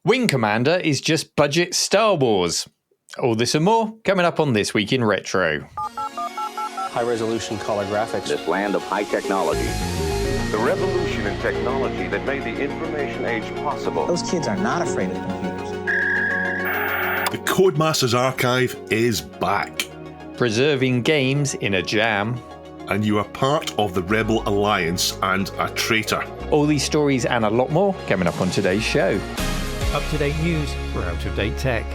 Wing Commander is just budget Star Wars. All this and more coming up on This Week in Retro. High-resolution color graphics. This land of high technology. The revolution in technology that made the information age possible. Those kids are not afraid of computers. The Codemasters Archive is back. Preserving games in a jam. And you are part of the Rebel Alliance and a traitor. All these stories and a lot more coming up on today's show. Up-to-date news for out-of-date tech.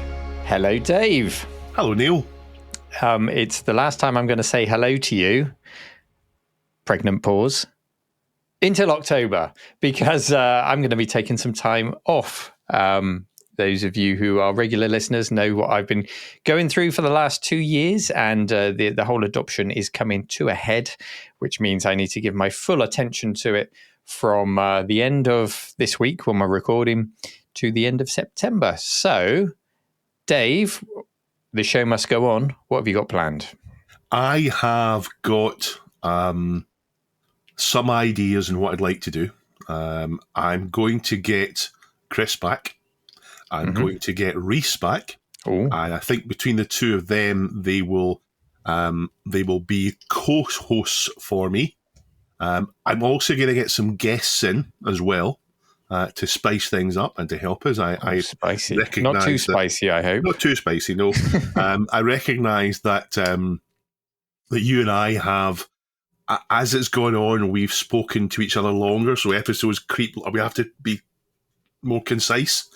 Hello, Dave. Hello, Neil. It's the last time I'm going to say hello to you. Pregnant pause. Until October, because I'm going to be taking some time off. Those of you who are regular listeners know what I've been going through for the last 2 years, and the whole adoption is coming to a head, which means I need to give my full attention to it from the end of this week when we're recording to the end of September. So, Dave, the show must go on. What have you got planned? I have got some ideas on what I'd like to do. I'm going to get Chris back. I'm going to get Reese back. Ooh. And I think between the two of them, they will be co-hosts for me. I'm also going to get some guests in as well to spice things up and to help us. I spicy, recognize not too spicy. I hope not too spicy. No, I recognise that that you and I have, as it's gone on, we've spoken to each other longer. So episodes creep. We have to be more concise.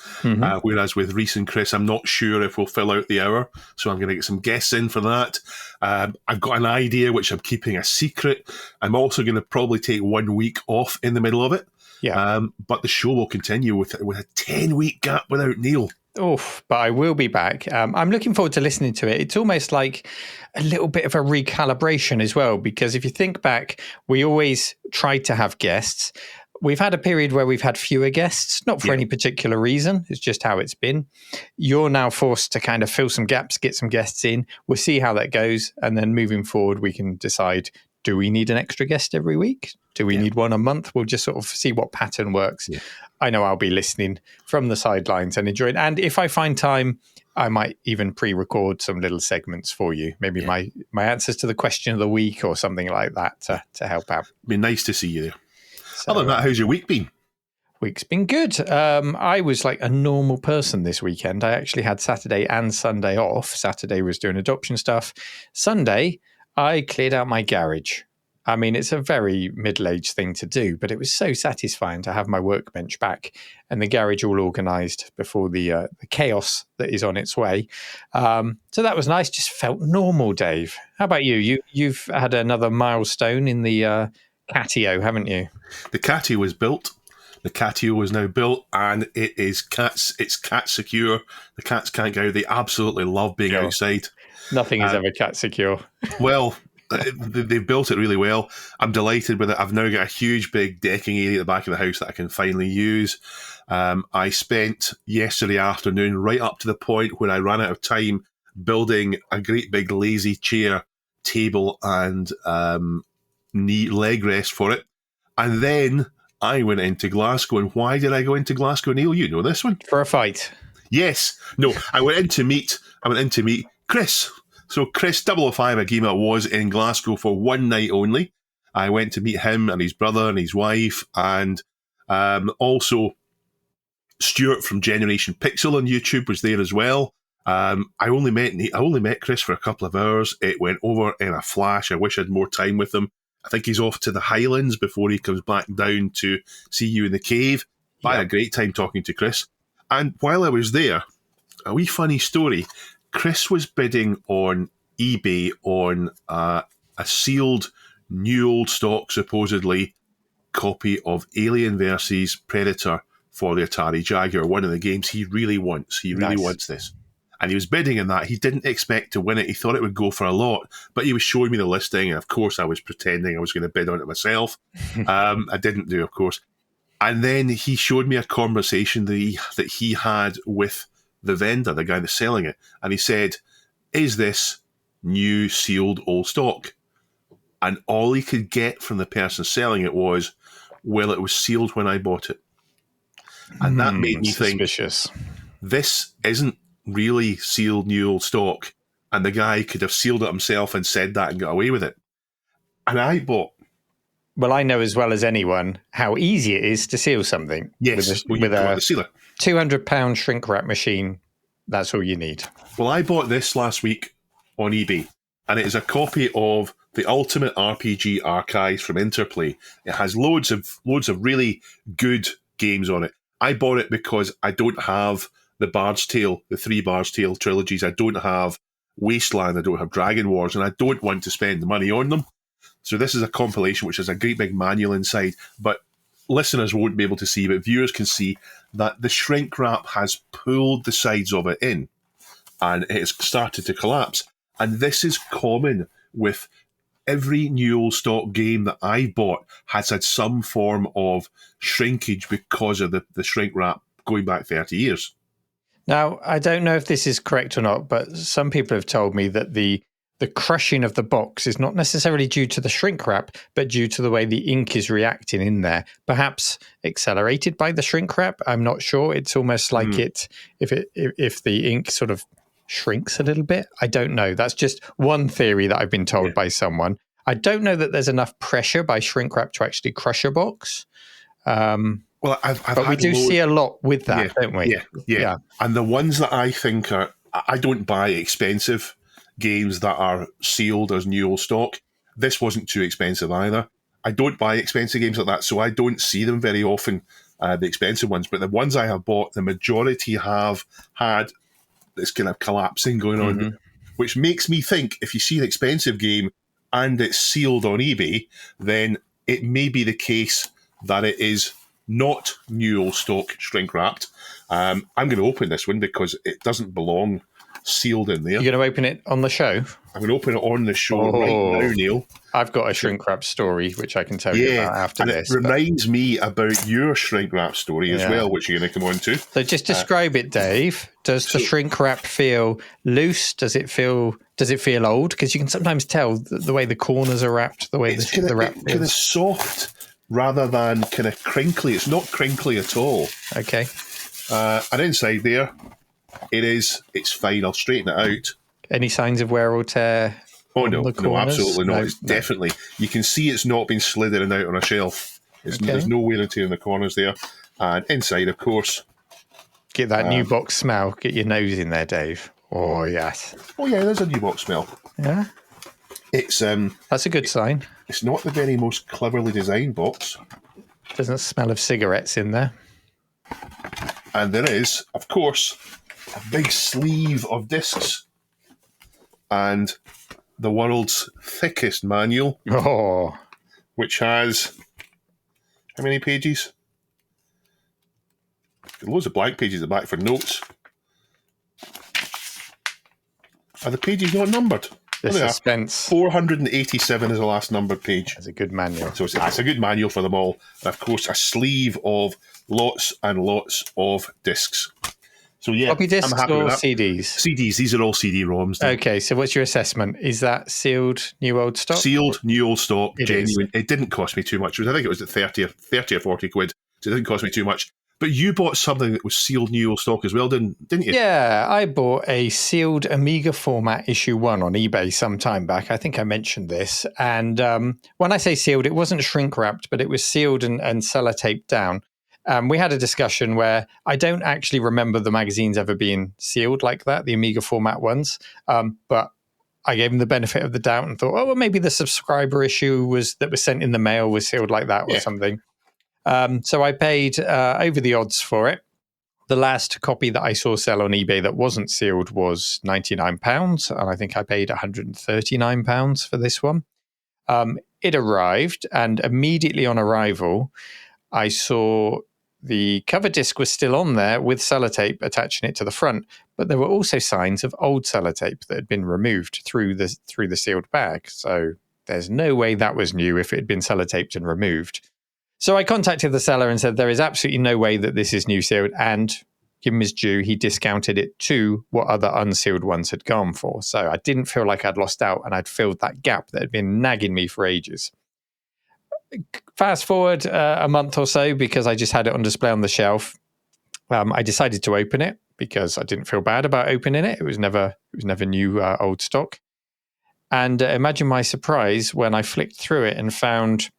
Whereas with Reese and Chris, I'm not sure if we'll fill out the hour. So I'm going to get some guests in for that. I've got an idea which I'm keeping a secret. I'm also going to probably take 1 week off in the middle of it. Yeah. But the show will continue with a 10-week gap without Neil. Oof, but I will be back. I'm looking forward to listening to it. It's almost like a little bit of a recalibration as well, because if you think back, we always tried to have guests. We've had a period where we've had fewer guests, not for any particular reason. It's just how it's been. You're now forced to kind of fill some gaps, get some guests in. We'll see how that goes. And then moving forward, we can decide, do we need an extra guest every week? Do we need one a month? We'll just sort of see what pattern works. Yeah. I know I'll be listening from the sidelines and enjoying. And if I find time, I might even pre-record some little segments for you. Maybe my answers to the question of the week or something like that to help out. Be nice to see you there. So, other than that, how's your week been? Week's been good. I was like a normal person this weekend. I actually had Saturday and Sunday off. Saturday was doing adoption stuff. Sunday, I cleared out my garage. I mean, it's a very middle-aged thing to do, but it was so satisfying to have my workbench back and the garage all organised before the chaos that is on its way. So that was nice. Just felt normal, Dave. How about you? You've had another milestone in the catio, haven't you? The catio was built. The catio is now built, and it's cat secure. The cats can't go. They absolutely love being outside. Nothing is ever cat secure. Well, they've built it really well. I'm delighted with it. I've now got a huge big decking area at the back of the house that I can finally use. I spent yesterday afternoon right up to the point where I ran out of time building a great big lazy chair, table, and leg rest for it. And then I went into Glasgow. And why did I go into Glasgow, Neil? You know this one. For a fight. Yes. No, I went in to meet Chris. So Chris 005 Agima was in Glasgow for one night only. I went to meet him and his brother and his wife, and also Stuart from Generation Pixel on YouTube was there as well. I only met Chris for a couple of hours. It went over in a flash. I wish I had more time with him. I think he's off to the Highlands before he comes back down to see you in the cave. I had a great time talking to Chris. And while I was there, a wee funny story. Chris was bidding on eBay on a sealed, new old stock, supposedly, copy of Alien vs. Predator for the Atari Jaguar, one of the games he really wants. He really wants this. And he was bidding on that. He didn't expect to win it. He thought it would go for a lot, but he was showing me the listing, and of course I was pretending I was going to bid on it myself. I didn't do, of course. And then he showed me a conversation that he had with the vendor, the guy that's selling it, and he said, "Is this new sealed old stock?" And all he could get from the person selling it was, "Well, it was sealed when I bought it." And that made me suspicious. this isn't really sealed new old stock, and the guy could have sealed it himself and said that and got away with it. And I bought... Well, I know as well as anyone how easy it is to seal something. Yes, with a the sealer. £200 shrink wrap machine. That's all you need. Well, I bought this last week on eBay, and it is a copy of the Ultimate RPG Archives from Interplay. It has loads of really good games on it. I bought it because I don't have the Bard's Tale, the 3 Bard's Tale trilogies. I don't have Wasteland. I don't have Dragon Wars, and I don't want to spend the money on them. So this is a compilation which has a great big manual inside, but listeners won't be able to see, but viewers can see that the shrink wrap has pulled the sides of it in, and it has started to collapse. And this is common with every new old stock game that I've bought has had some form of shrinkage because of the shrink wrap going back 30 years. Now, I don't know if this is correct or not, but some people have told me that the crushing of the box is not necessarily due to the shrink wrap, but due to the way the ink is reacting in there. Perhaps accelerated by the shrink wrap. I'm not sure. It's almost like if the ink sort of shrinks a little bit. I don't know. That's just one theory that I've been told by someone. I don't know that there's enough pressure by shrink wrap to actually crush a box. Well, but we do see a lot with that, don't we? Yeah. And the ones that I think are... I don't buy expensive games that are sealed as new old stock. This wasn't too expensive either. I don't buy expensive games like that, so I don't see them very often, the expensive ones. But the ones I have bought, the majority have had this kind of collapsing going on, which makes me think if you see an expensive game and it's sealed on eBay, then it may be the case that it is not new old stock shrink wrapped. I'm going to open this one because it doesn't belong sealed in there. You're going to open it on the show? I'm going to open it on the show right now, Neil. I've got a shrink wrap story, which I can tell you about after this. It reminds me about your shrink wrap story as well, which you're going to come on to. So just describe it, Dave. Does the shrink wrap feel loose? Does it feel old? Because you can sometimes tell the way the corners are wrapped, the way the wrap feels. Kind of soft rather than kind of crinkly. It's not crinkly at all. Okay. And inside there, it's fine. I'll straighten it out. Any signs of wear or tear? Oh, no, absolutely not. It's definitely, you can see it's not been slid in and out on a shelf. There's no wear and tear in the corners there. And inside, of course. Get that new box smell. Get your nose in there, Dave. Oh, yes. Oh, yeah, there's a new box smell. Yeah? It's that's a good sign. It's not the very most cleverly designed box. Doesn't smell of cigarettes in there. And there is, of course, a big sleeve of discs and the world's thickest manual, which has how many pages? Loads of blank pages at the back for notes. Are the pages not numbered? The suspense. 487 is the last numbered page. That's a good manual. So it's a good manual for them all. And of course, a sleeve of lots and lots of discs. So yeah, floppy discs I'm happy or with that. CDs? CDs. These are all CD-ROMs. Okay, so what's your assessment? Is that sealed, new old stock? Sealed, new old stock, genuine. Is. It didn't cost me too much. I think it was at 30 or 40 quid. So it didn't cost me too much. But you bought something that was sealed, new old stock as well, didn't you? Yeah, I bought a sealed Amiga format issue 1 on eBay some time back. I think I mentioned this. And when I say sealed, it wasn't shrink wrapped, but it was sealed and sellotaped down. We had a discussion where I don't actually remember the magazines ever being sealed like that, the Amiga format ones. But I gave them the benefit of the doubt and thought, oh, well, maybe the subscriber issue that was sent in the mail was sealed like that or something. So I paid over the odds for it. The last copy that I saw sell on eBay that wasn't sealed was £99, and I think I paid £139 for this one. It arrived, and immediately on arrival, I saw the cover disc was still on there with sellotape attaching it to the front, but there were also signs of old sellotape that had been removed through the sealed bag. So there's no way that was new if it had been sellotaped and removed. So I contacted the seller and said, there is absolutely no way that this is new sealed. And give him his due, he discounted it to what other unsealed ones had gone for. So I didn't feel like I'd lost out and I'd filled that gap that had been nagging me for ages. Fast forward a month or so, because I just had it on display on the shelf. I decided to open it because I didn't feel bad about opening it. It was never new old stock. And imagine my surprise when I flicked through it and found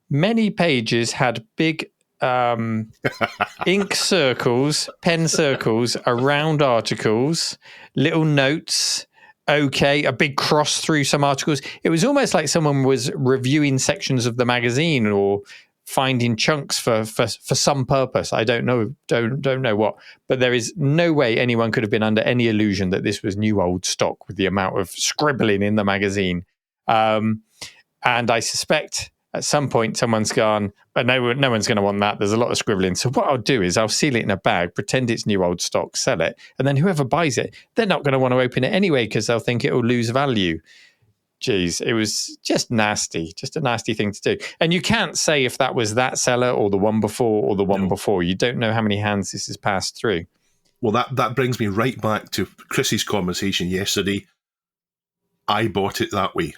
many pages had big ink circles, pen circles around articles, little notes. Okay, a big cross through some articles. It was almost like someone was reviewing sections of the magazine or finding chunks for some purpose. I don't know what, but there is no way anyone could have been under any illusion that this was new old stock with the amount of scribbling in the magazine. And I suspect at some point someone's gone, but no one's going to want that. There's a lot of scribbling. So what I'll do is I'll seal it in a bag, pretend it's new old stock, sell it, and then whoever buys it, they're not going to want to open it anyway because they'll think it will lose value. Geez, it was just nasty, just a nasty thing to do. And you can't say if that was that seller or the one before or the one before. You don't know how many hands this has passed through. Well, that brings me right back to Chrissy's conversation yesterday. I bought it that way.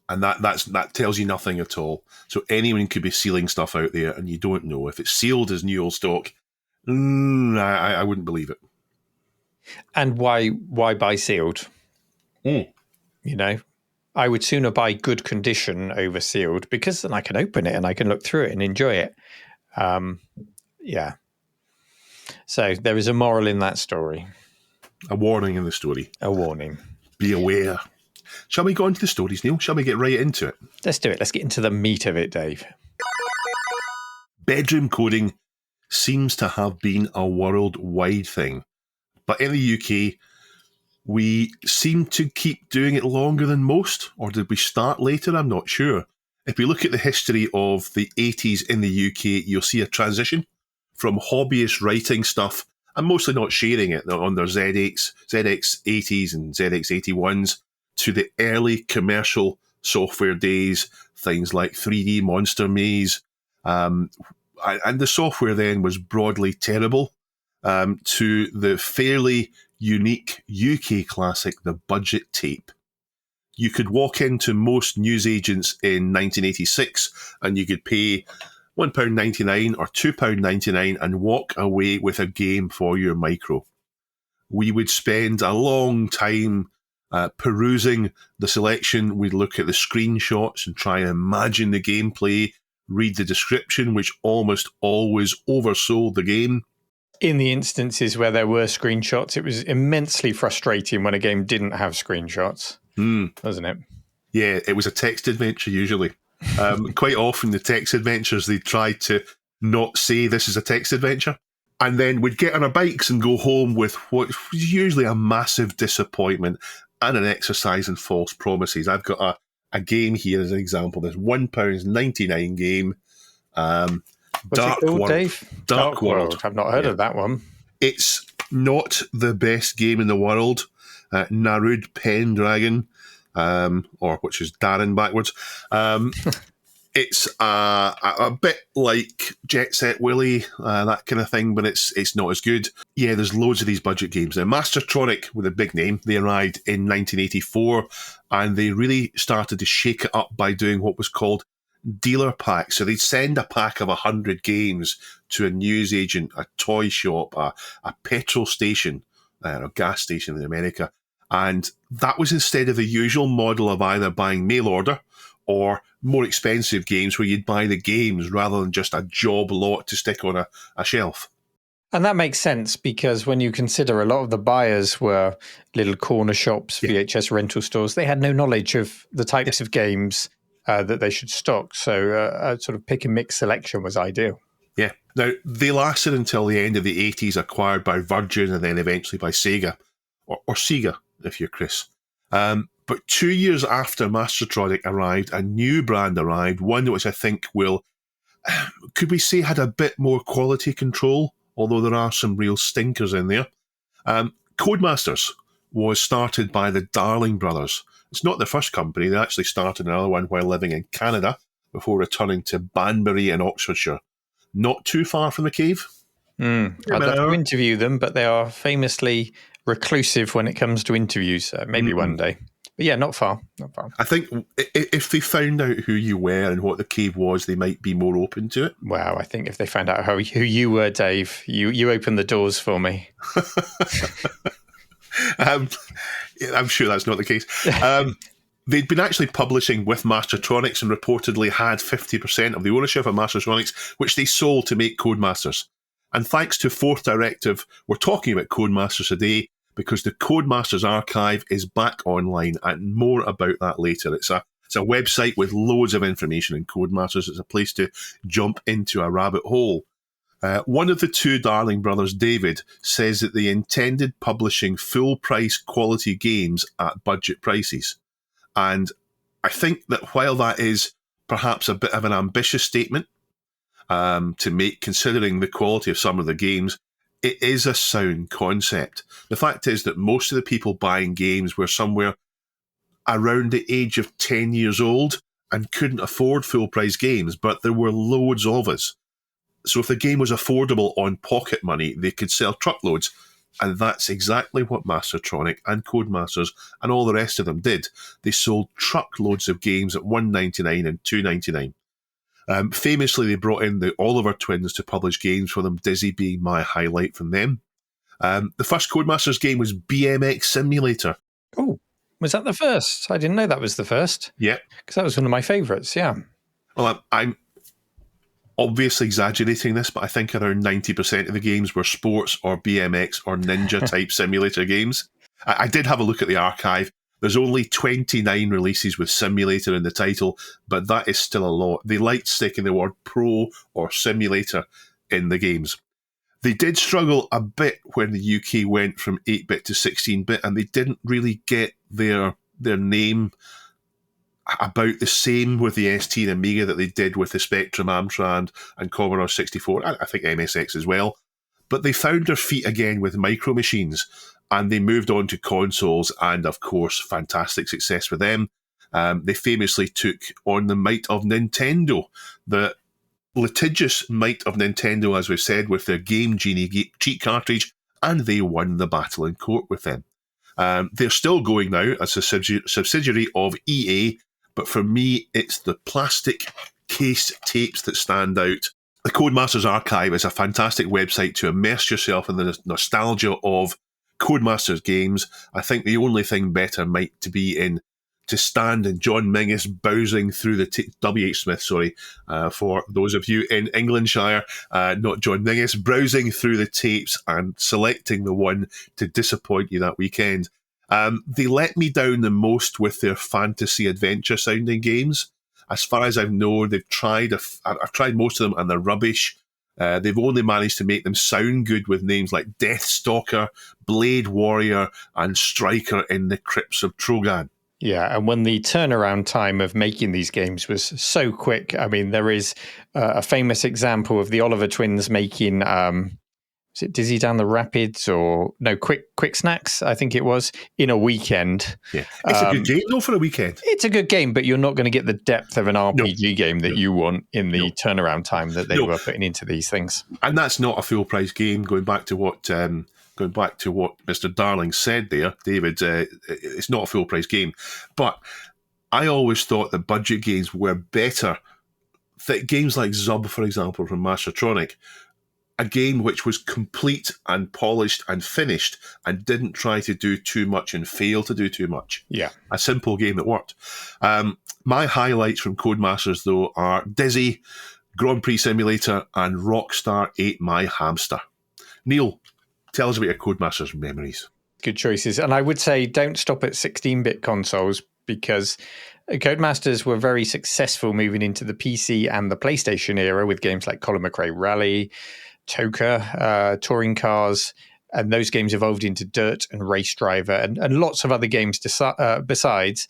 And that tells you nothing at all. So anyone could be sealing stuff out there and you don't know. If it's sealed as new old stock, I wouldn't believe it. And why buy sealed? You know, I would sooner buy good condition over sealed because then I can open it and I can look through it and enjoy it. Yeah. So there is a moral in that story. A warning in the story. A warning. Be aware. Shall we go into the stories, Neil? Shall we get right into it? Let's do it. Let's get into the meat of it, Dave. Bedroom coding seems to have been a worldwide thing. But in the UK, we seem to keep doing it longer than most, or did we start later? I'm not sure. If we look at the history of the 80s in the UK, you'll see a transition from hobbyist writing stuff and mostly not sharing it on their ZX80s and ZX81s to the early commercial software days, things like 3D Monster Maze. And the software then was broadly terrible, to the fairly unique UK classic, the budget tape. You could walk into most newsagents in 1986 and you could pay £1.99 or £2.99 and walk away with a game for your micro. We would spend a long time perusing the selection. We'd look at the screenshots and try and imagine the gameplay, read the description, which almost always oversold the game. In the instances where there were screenshots, it was immensely frustrating when a game didn't have screenshots, wasn't it? Yeah, it was a text adventure usually. Quite often the text adventures, they tried to not say this is a text adventure. And then we'd get on our bikes and go home with what was usually a massive disappointment and an exercise in false promises. I've got a game here as an example. There's £1.99 game. What's it called, Dave? Dark World. I've not heard of that one. It's not the best game in the world. Narud Pendragon, or which is Darren backwards. It's a bit like Jet Set Willy, that kind of thing, but it's not as good. Yeah, there's loads of these budget games. Now, Mastertronic, with a big name, they arrived in 1984, and they really started to shake it up by doing what was called dealer packs. So they'd send a pack of 100 games to a newsagent, a toy shop, a petrol station, or gas station in America. And that was instead of the usual model of either buying mail order or more expensive games where you'd buy the games rather than just a job lot to stick on a shelf. And that makes sense because when you consider a lot of the buyers were little corner shops, VHS rental stores, they had no knowledge of the types of games that they should stock. So a sort of pick and mix selection was ideal. Yeah. Now, they lasted until the end of the 80s, acquired by Virgin and then eventually by Sega, or Sega, if you're Chris. But 2 years after Mastertronic arrived, a new brand arrived, one which I think could we say had a bit more quality control, although there are some real stinkers in there. Codemasters was started by the Darling brothers. It's not their first company. They actually started another one while living in Canada before returning to Banbury in Oxfordshire. Not too far from the cave. I'd love to interview them, but they are famously reclusive when it comes to interviews. Maybe one day. But yeah, not far. Not far. I think if they found out who you were and what the cave was, they might be more open to it. Wow, I think if they found out who you were, Dave, you opened the doors for me. I'm sure that's not the case. They'd been actually publishing with Mastertronics and reportedly had 50% of the ownership of Mastertronics, which they sold to make Codemasters. And thanks to Fourth Directive, we're talking about Codemasters today because the Codemasters Archive is back online, and more about that later. It's a website with loads of information in Codemasters. It's a place to jump into a rabbit hole. One of the two Darling brothers, David, says that they intended publishing full-price quality games at budget prices. And I think that while that is perhaps a bit of an ambitious statement to make, considering the quality of some of the games, it is a sound concept. The fact is that most of the people buying games were somewhere around the age of 10 years old and couldn't afford full-price games, but there were loads of us. So if the game was affordable on pocket money, they could sell truckloads. And that's exactly what Mastertronic and Codemasters and all the rest of them did. They sold truckloads of games at $1.99 and $2.99. Famously, they brought in the Oliver twins to publish games for them, Dizzy being my highlight from them. The first Codemasters game was BMX Simulator. Oh, was that the first? I didn't know that was the first. Yeah. Because that was one of my favourites, yeah. Well, I'm obviously exaggerating this, but I think around 90% of the games were sports or BMX or ninja type simulator games. I did have a look at the archive. There's only 29 releases with simulator in the title, but that is still a lot. They liked sticking the word pro or simulator in the games. They did struggle a bit when the UK went from 8-bit to 16-bit, and they didn't really get their name about the same with the ST and Amiga that they did with the Spectrum, Amstrad, and Commodore 64. I think MSX as well. But they found their feet again with Micro Machines, and they moved on to consoles, and of course, fantastic success for them. They famously took on the might of Nintendo, the litigious might of Nintendo, as we've said, with their Game Genie cheat cartridge, and they won the battle in court with them. They're still going now as a subsidiary of EA, but for me, it's the plastic case tapes that stand out. The Codemasters Archive is a fantastic website to immerse yourself in the nostalgia of Codemasters games. I think the only thing better might to stand in John Mingus browsing through the W.H. Smith, for those of you in Englandshire, not John Mingus, browsing through the tapes and selecting the one to disappoint you that weekend. They let me down the most with their fantasy adventure sounding games. As far as I know, I've tried most of them and they're rubbish. They've only managed to make them sound good with names like Deathstalker, Blade Warrior, and Striker in the Crypts of Trogan. Yeah, and when the turnaround time of making these games was so quick, I mean, there is a famous example of the Oliver twins making, was it Dizzy Down the Rapids Quick Snacks, I think it was, in a weekend. Yeah, it's a good game though for a weekend. It's a good game, but you're not going to get the depth of an RPG game that you want in the turnaround time that they were putting into these things. And that's not a full price game. Going back to what Mr. Darling said there, David, it's not a full price game. But I always thought that budget games were better. Games like Zub, for example, from Mastertronic, a game which was complete and polished and finished and didn't try to do too much and fail to do too much. Yeah. A simple game that worked. My highlights from Codemasters, though, are Dizzy, Grand Prix Simulator, and Rockstar Ate My Hamster. Neil, tell us about your Codemasters memories. Good choices. And I would say don't stop at 16-bit consoles, because Codemasters were very successful moving into the PC and the PlayStation era with games like Colin McRae Rally, Toka, Touring Cars, and those games evolved into Dirt and Race Driver and lots of other games besides,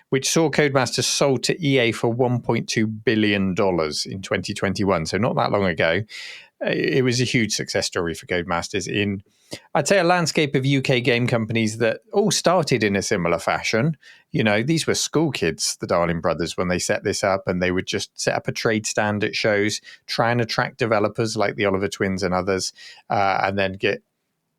which saw Codemasters sold to EA for $1.2 billion in 2021, so not that long ago. It was a huge success story for Codemasters in, I'd say, a landscape of UK game companies that all started in a similar fashion. You know, these were school kids, the Darling brothers, when they set this up, and they would just set up a trade stand at shows, try and attract developers like the Oliver twins and others, and then get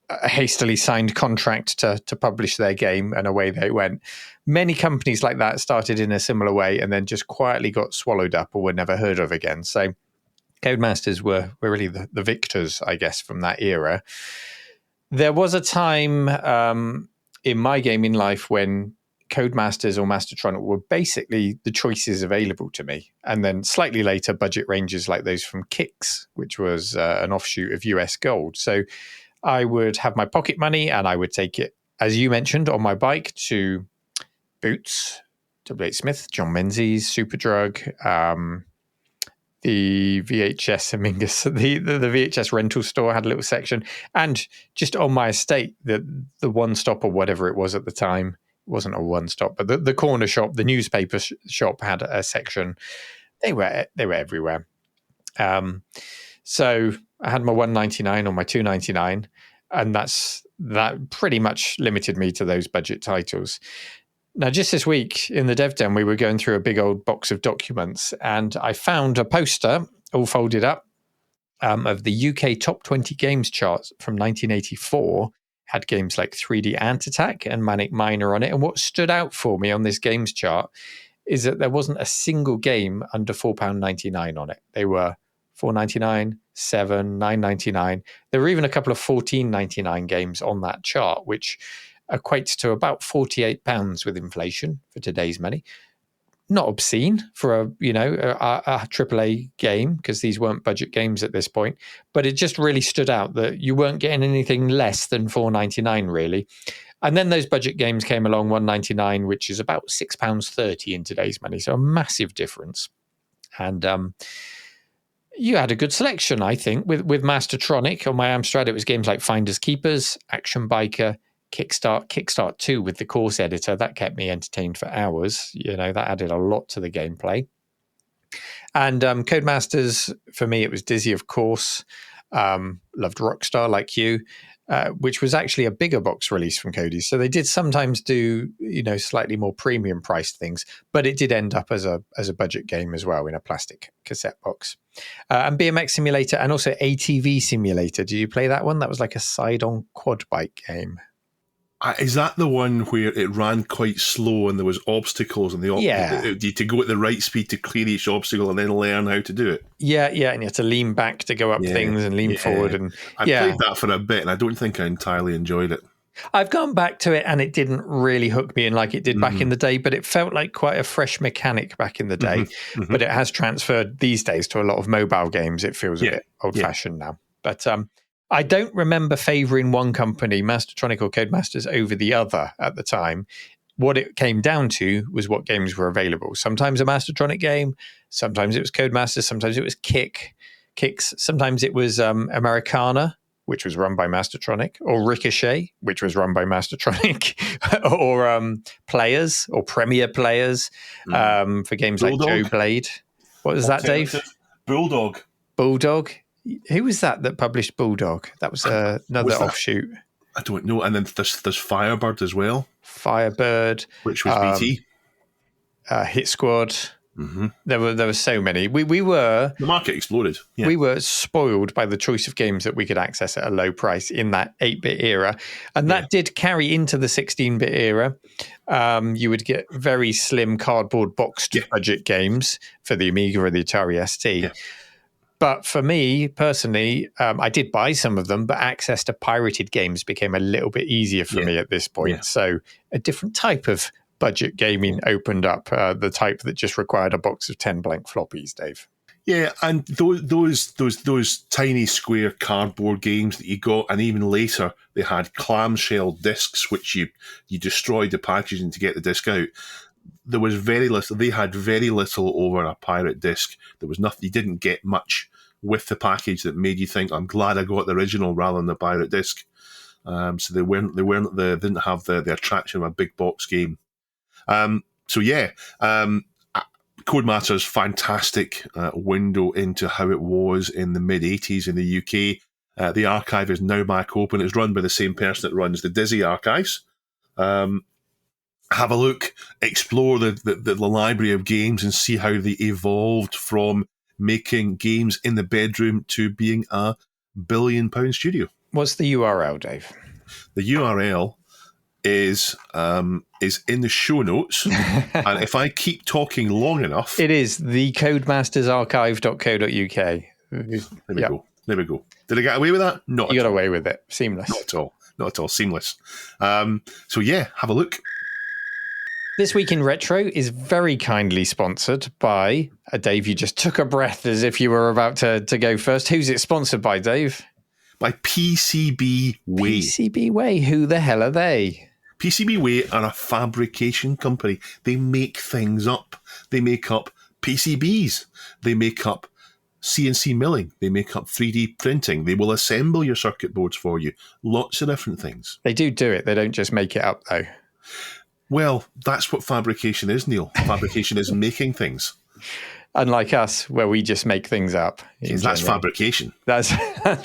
a hastily signed contract to publish their game, and away they went. Many companies like that started in a similar way and then just quietly got swallowed up or were never heard of again. So Codemasters were really the victors, I guess, from that era. There was a time in my gaming life when Codemasters or Mastertronic were basically the choices available to me. And then slightly later, budget ranges like those from Kix, which was an offshoot of US Gold. So I would have my pocket money and I would take it, as you mentioned, on my bike to Boots, W.H. Smith, John Menzies, Superdrug, the VHS Amingus, the VHS rental store had a little section. And just on my estate, the One Stop or whatever it was at the time, it wasn't a One Stop, but the corner shop, the newspaper shop had a section. They were everywhere. So I had my $1.99 or my $2.99, and that pretty much limited me to those budget titles. Now, just this week in the Dev Den, we were going through a big old box of documents, and I found a poster all folded up of the UK top 20 games chart from 1984. Had games like 3D Ant Attack and Manic Miner on it. And what stood out for me on this games chart is that there wasn't a single game under £4.99 on it. They were $4.99, $7, $9.99. There were even a couple of $14.99 games on that chart, which equates to about £48 with inflation for today's money. Not obscene for a AAA game, because these weren't budget games at this point, but it just really stood out that you weren't getting anything less than $4.99 really. And then those budget games came along, $1.99, which is about £6.30 in today's money, so a massive difference. And you had a good selection, I think, with Mastertronic. On my Amstrad, it was games like Finders Keepers, Action Biker, Kickstart 2 with the course editor. That kept me entertained for hours. That added a lot to the gameplay. And Codemasters, for me, it was Dizzy, of course. Loved Rockstar, like you, which was actually a bigger box release from Cody. So they did sometimes do, slightly more premium priced things, but it did end up as a budget game as well in a plastic cassette box. And BMX Simulator and also ATV Simulator. Did you play that one? That was like a side-on quad bike game. Is that the one where it ran quite slow and there was obstacles and you had to go at the right speed to clear each obstacle and then learn how to do it? Yeah, and you had to lean back to go up things and lean forward. And I played that for a bit and I don't think I entirely enjoyed it. I've gone back to it and it didn't really hook me in like it did back in the day, but it felt like quite a fresh mechanic back in the day. But it has transferred these days to a lot of mobile games. It feels a bit old-fashioned now. But I don't remember favouring one company, Mastertronic or Codemasters, over the other at the time. What it came down to was what games were available. Sometimes a Mastertronic game, sometimes it was Codemasters, sometimes it was Kix, sometimes it was Americana, which was run by Mastertronic, or Ricochet, which was run by Mastertronic, or Players, or Premier Players, for games Bulldog. Like Joe Blade. What was that, Dave? Bulldog. Who was that published Bulldog? That was another offshoot. I don't know. And then there's Firebird as well. Firebird, which was BT. Hit Squad. There were so many. We were the market exploded. Yeah. We were spoiled by the choice of games that we could access at a low price in that 8-bit era, and that did carry into the 16-bit era. You would get very slim cardboard boxed budget games for the Amiga or the Atari ST. Yeah. But for me personally, I did buy some of them, but access to pirated games became a little bit easier for me at this point. Yeah. So a different type of budget gaming opened up, the type that just required a box of 10 blank floppies, Dave. Yeah, and those tiny square cardboard games that you got, and even later they had clamshell discs, which you destroyed the packaging to get the disc out. There was very little. They had very little over a pirate disc. There was nothing. You didn't get much with the package that made you think, "I'm glad I got the original rather than the pirate disc." So they didn't have the attraction of a big box game. Codemasters, fantastic window into how it was in the mid '80s in the UK. The archive is now back open. It's run by the same person that runs the Dizzy archives. Have a look, explore the library of games and see how they evolved from making games in the bedroom to being a £1 billion studio. What's the URL, Dave? The URL is in the show notes. And if I keep talking long enough... It is the Codemastersarchive.co.uk. There we go. Did I get away with that? Not You at got all. away with it. Seamless. Not at all. Seamless. So yeah, have a look. This Week in Retro is very kindly sponsored by... Dave, you just took a breath as if you were about to go first. Who's it sponsored by, Dave? By PCB Way. PCB Way. Who the hell are they? PCB Way are a fabrication company. They make things up. They make up PCBs. They make up CNC milling. They make up 3D printing. They will assemble your circuit boards for you. Lots of different things. They do it. They don't just make it up, though. Well, that's what fabrication is, Neil. Fabrication is making things. Unlike us, where we just make things up. That's fabrication. That's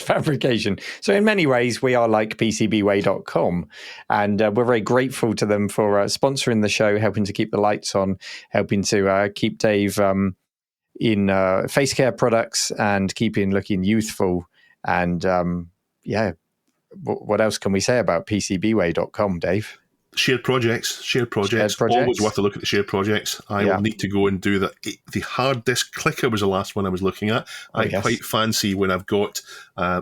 fabrication. So in many ways, we are like PCBWay.com. And we're very grateful to them for sponsoring the show, helping to keep the lights on, helping to keep Dave in face care products and keeping looking youthful. And what else can we say about PCBWay.com, Dave? Shared projects. Always worth a look at the shared projects. I will need to go and do that. The hard disk clicker was the last one I was looking at. Quite fancy when I've got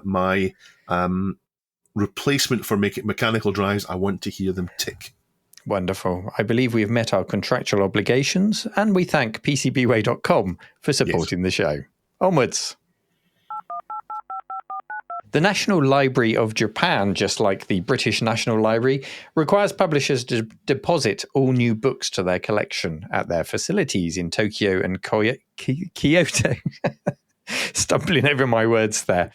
my replacement for mechanical drives. I want to hear them tick. Wonderful. I believe we've met our contractual obligations, and we thank PCBWay.com for supporting the show. Onwards. The National Library of Japan, just like the British National Library, requires publishers to deposit all new books to their collection at their facilities in Tokyo and Kyoto. Stumbling over my words there.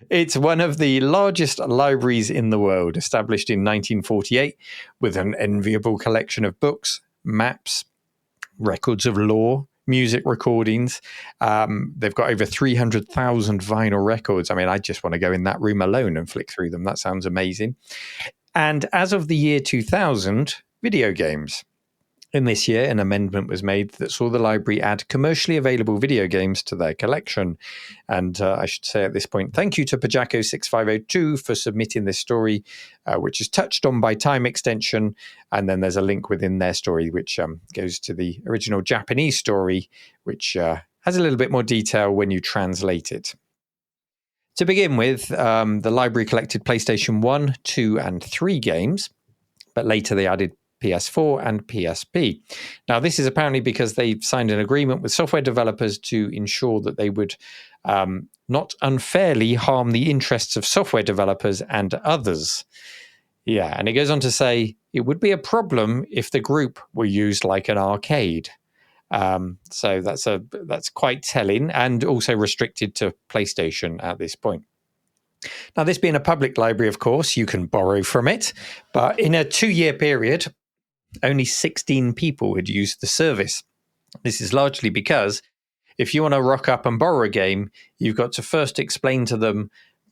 It's one of the largest libraries in the world, established in 1948, with an enviable collection of books, maps, records of law, music recordings. They've got over 300,000 vinyl records. I mean, I just want to go in that room alone and flick through them. That sounds amazing. And as of the year 2000, video games. In this year, an amendment was made that saw the library add commercially available video games to their collection. And I should say at this point, thank you to Pajako6502 for submitting this story, which is touched on by Time Extension. And then there's a link within their story, which goes to the original Japanese story, which has a little bit more detail when you translate it. To begin with, the library collected PlayStation 1, 2, and 3 games, but later they added PS4 and PSP. Now, this is apparently because they've signed an agreement with software developers to ensure that they would not unfairly harm the interests of software developers and others. Yeah, and it goes on to say it would be a problem if the group were used like an arcade. So that's quite telling, and also restricted to PlayStation at this point. Now, this being a public library, of course, you can borrow from it, but in a 2-year period, only 16 people had used the service. This is largely because if you want to rock up and borrow a game, you've got to first explain to them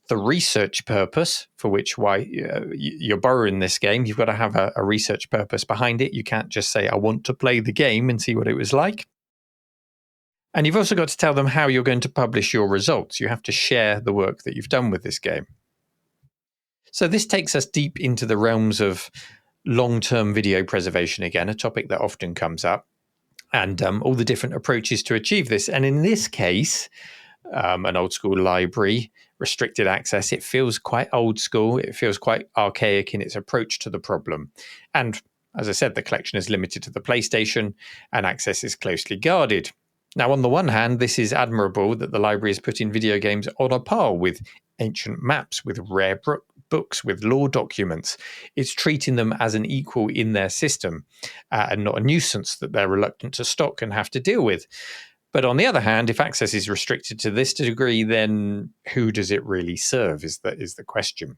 the research purpose for which you're borrowing this game. You've got to have a research purpose behind it. You can't just say, I want to play the game and see what it was like. And you've also got to tell them how you're going to publish your results. You have to share the work that you've done with this game. So this takes us deep into the realms of long-term video preservation again, a topic that often comes up, and all the different approaches to achieve this. And in this case, an old school library, restricted access, it feels quite old school. It feels quite archaic in its approach to the problem. And as I said, the collection is limited to the PlayStation and access is closely guarded. Now, on the one hand, this is admirable that the library is putting video games on a par with ancient maps, with rare books, with law documents. It's treating them as an equal in their system and not a nuisance that they're reluctant to stock and have to deal with. But on the other hand, if access is restricted to this degree, then who does it really serve is the question.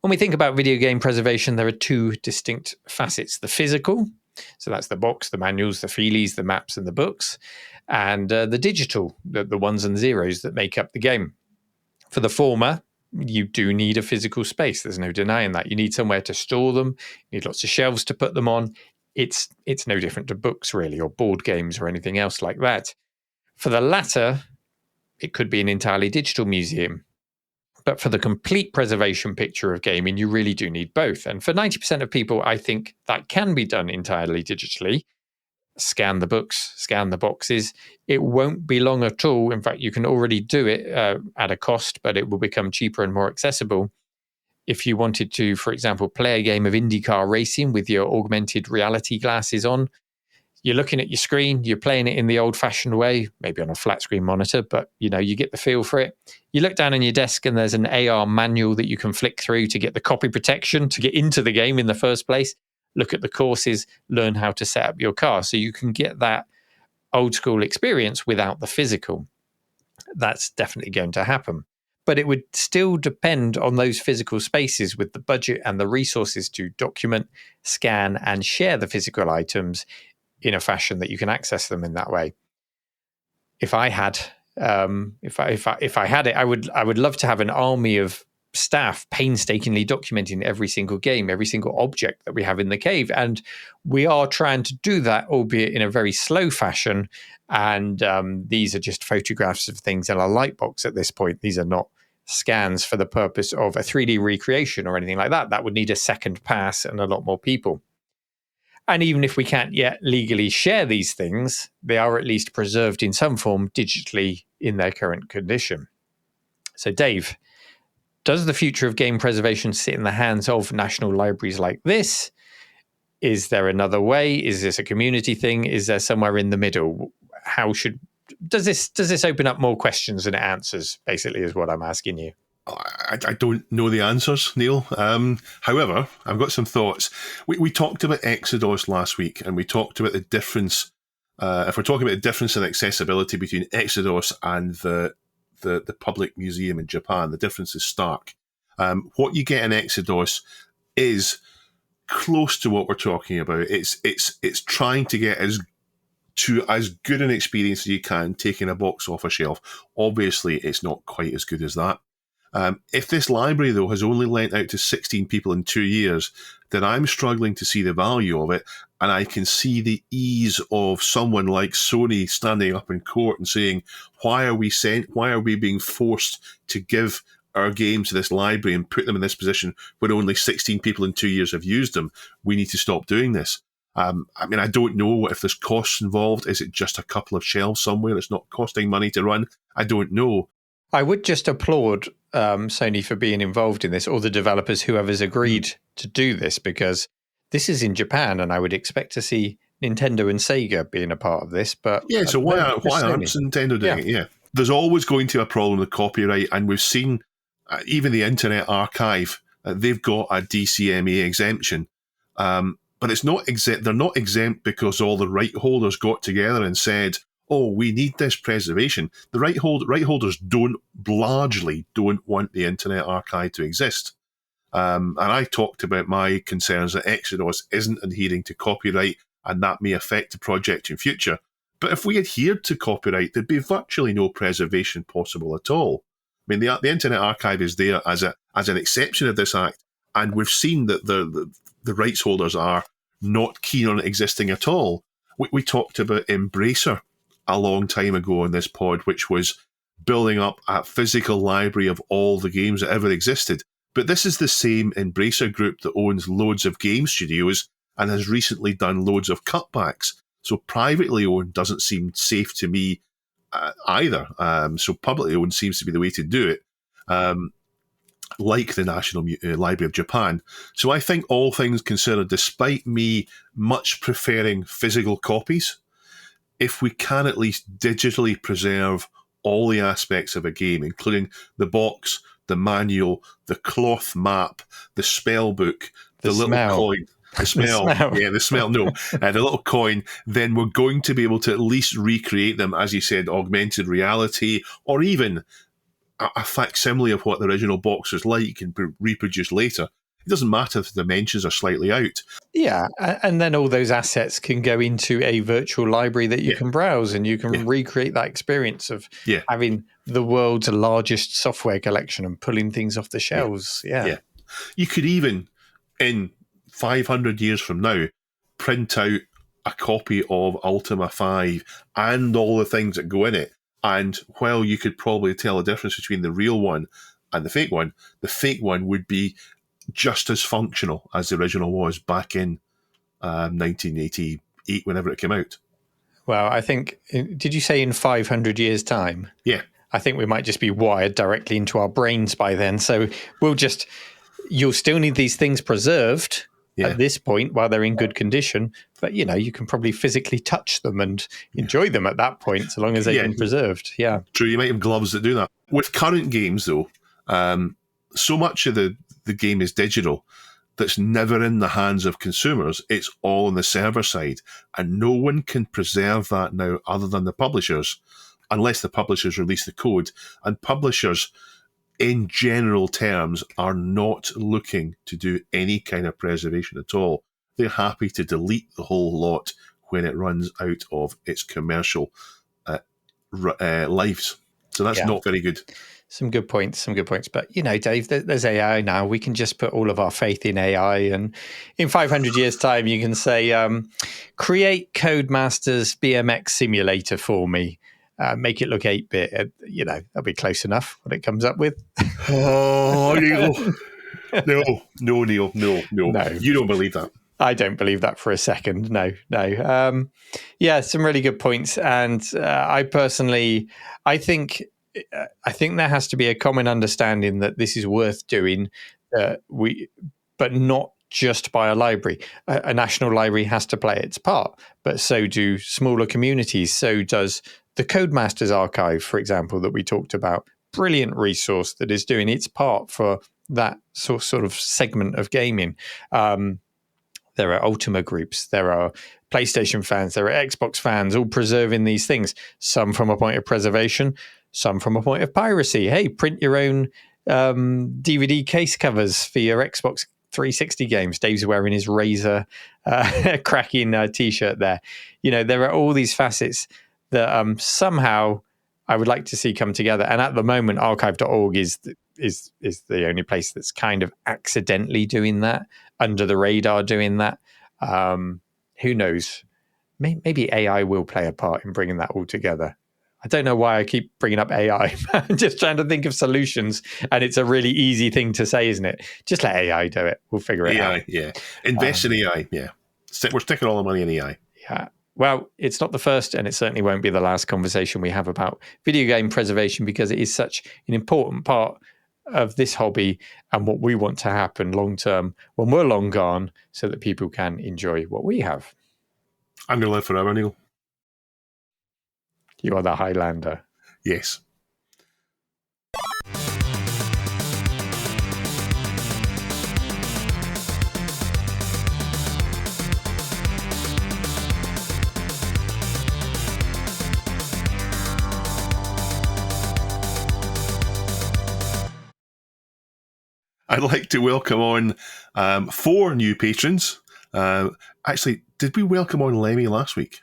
When we think about video game preservation, there are two distinct facets. The physical, so that's the box, the manuals, the feelies, the maps and the books, and the digital, the ones and zeros that make up the game. For the former, you do need a physical space. There's no denying that. You need somewhere to store them. You need lots of shelves to put them on. It's no different to books, really, or board games or anything else like that. For the latter, it could be an entirely digital museum. But for the complete preservation picture of gaming, you really do need both. And for 90% of people, I think that can be done entirely digitally. Scan the books, scan the boxes. It won't be long at all. In fact, you can already do it at a cost, but it will become cheaper and more accessible. If you wanted to, for example, play a game of IndyCar racing with your augmented reality glasses on, you're looking at your screen, you're playing it in the old-fashioned way, maybe on a flat-screen monitor, but you get the feel for it. You look down on your desk and there's an AR manual that you can flick through to get the copy protection, to get into the game in the first place. Look at the courses, learn how to set up your car. So you can get that old-school experience without the physical. That's definitely going to happen. But it would still depend on those physical spaces with the budget and the resources to document, scan, and share the physical items in a fashion that you can access them in that way. If I had, if I had it, I would love to have an army of staff painstakingly documenting every single game, every single object that we have in the cave, and we are trying to do that, albeit in a very slow fashion. And these are just photographs of things in a light box at this point. These are not scans for the purpose of a 3D recreation or anything like that. That would need a second pass and a lot more people. And even if we can't yet legally share these things, they are at least preserved in some form digitally in their current condition. So, Dave, does the future of game preservation sit in the hands of national libraries like this? Is there another way? Is this a community thing? Is there somewhere in the middle? Does this open up more questions than it answers, basically, is what I'm asking you. I don't know the answers, Neil. However, I've got some thoughts. We talked about Exodus last week, and we talked about the difference. If we're talking about the difference in accessibility between Exodus and the public museum in Japan, the difference is stark. What you get in Exodus is close to what we're talking about. It's trying to get as good an experience as you can taking a box off a shelf. Obviously, it's not quite as good as that. If this library, though, has only lent out to 16 people in 2 years, then I'm struggling to see the value of it, and I can see the ease of someone like Sony standing up in court and saying, why are we being forced to give our games to this library and put them in this position when only 16 people in 2 years have used them? We need to stop doing this. I don't know if there's costs involved. Is it just a couple of shelves somewhere? It's not costing money to run. I don't know. I would just applaud Sony for being involved in this, or the developers, whoever's agreed to do this, because this is in Japan, and I would expect to see Nintendo and Sega being a part of this. But yeah, so why aren't Nintendo doing it? Yeah, there's always going to be a problem with copyright, and we've seen even the Internet Archive, they've got a DCMA exemption, but it's not exempt. They're not exempt because all the right holders got together and said, oh, we need this preservation. The right holders largely don't want the Internet Archive to exist. And I talked about my concerns that Exodus isn't adhering to copyright, and that may affect the project in future. But if we adhered to copyright, there'd be virtually no preservation possible at all. I mean, the Internet Archive is there as an exception of this act, and we've seen that the rights holders are not keen on it existing at all. We talked about Embracer a long time ago in this pod, which was building up a physical library of all the games that ever existed. But this is the same Embracer group that owns loads of game studios and has recently done loads of cutbacks. So privately owned doesn't seem safe to me either. So publicly owned seems to be the way to do it, like the National Library of Japan. So I think, all things considered, despite me much preferring physical copies, if we can at least digitally preserve all the aspects of a game, including the box, the manual, the cloth map, the spell book, the little coin, the smell, the little coin, then we're going to be able to at least recreate them, as you said, augmented reality, or even a facsimile of what the original box was like and reproduced later. It doesn't matter if the dimensions are slightly out. Yeah, and then all those assets can go into a virtual library that you can browse, and you can recreate that experience of having the world's largest software collection and pulling things off the shelves. Yeah. You could even, in 500 years from now, print out a copy of Ultima 5 and all the things that go in it. And while you could probably tell the difference between the real one and the fake one would be just as functional as the original was back in 1988, whenever it came out. Well, I think, did you say in 500 years' time? Yeah. I think we might just be wired directly into our brains by then. So you'll still need these things preserved at this point while they're in good condition. But, you can probably physically touch them and enjoy them at that point, so long as they've been preserved. Yeah. True, you might have gloves that do that. With current games, though, so much of the game is digital that's never in the hands of consumers. It's all on the server side. And no one can preserve that now other than the publishers, unless the publishers release the code. And publishers, in general terms, are not looking to do any kind of preservation at all. They're happy to delete the whole lot when it runs out of its commercial lives. So that's not very good. Some good points. But, Dave, there's AI now. We can just put all of our faith in AI. And in 500 years' time, you can say, create Codemasters BMX simulator for me. Make it look 8-bit. That'll be close enough what it comes up with. Oh, Neil. No, Neil. No. You don't believe that. I don't believe that for a second. No. Some really good points. And I think there has to be a common understanding that this is worth doing, but not just by a library. A national library has to play its part, but so do smaller communities. So does the Codemasters Archive, for example, that we talked about. Brilliant resource that is doing its part for that sort of segment of gaming. There are Ultima groups, there are PlayStation fans, there are Xbox fans, all preserving these things. Some from a point of preservation, some from a point of piracy. Hey, print your own DVD case covers for your Xbox 360 games. Dave's wearing his Razer cracking T-shirt there. There are all these facets that somehow I would like to see come together. And at the moment, archive.org is the only place that's kind of accidentally doing that, under the radar doing that. Who knows? Maybe AI will play a part in bringing that all together. I don't know why I keep bringing up AI. I'm just trying to think of solutions, and it's a really easy thing to say, isn't it? Just let AI do it. We'll figure it out. AI, yeah. Invest in AI, yeah. We're sticking all the money in AI. Yeah. Well, it's not the first, and it certainly won't be the last conversation we have about video game preservation, because it is such an important part of this hobby and what we want to happen long term when we're long gone, so that people can enjoy what we have. I'm going to live forever, Neil. You are the Highlander. Yes. I'd like to welcome on 4 new patrons. Actually, did we welcome on Lemmy last week?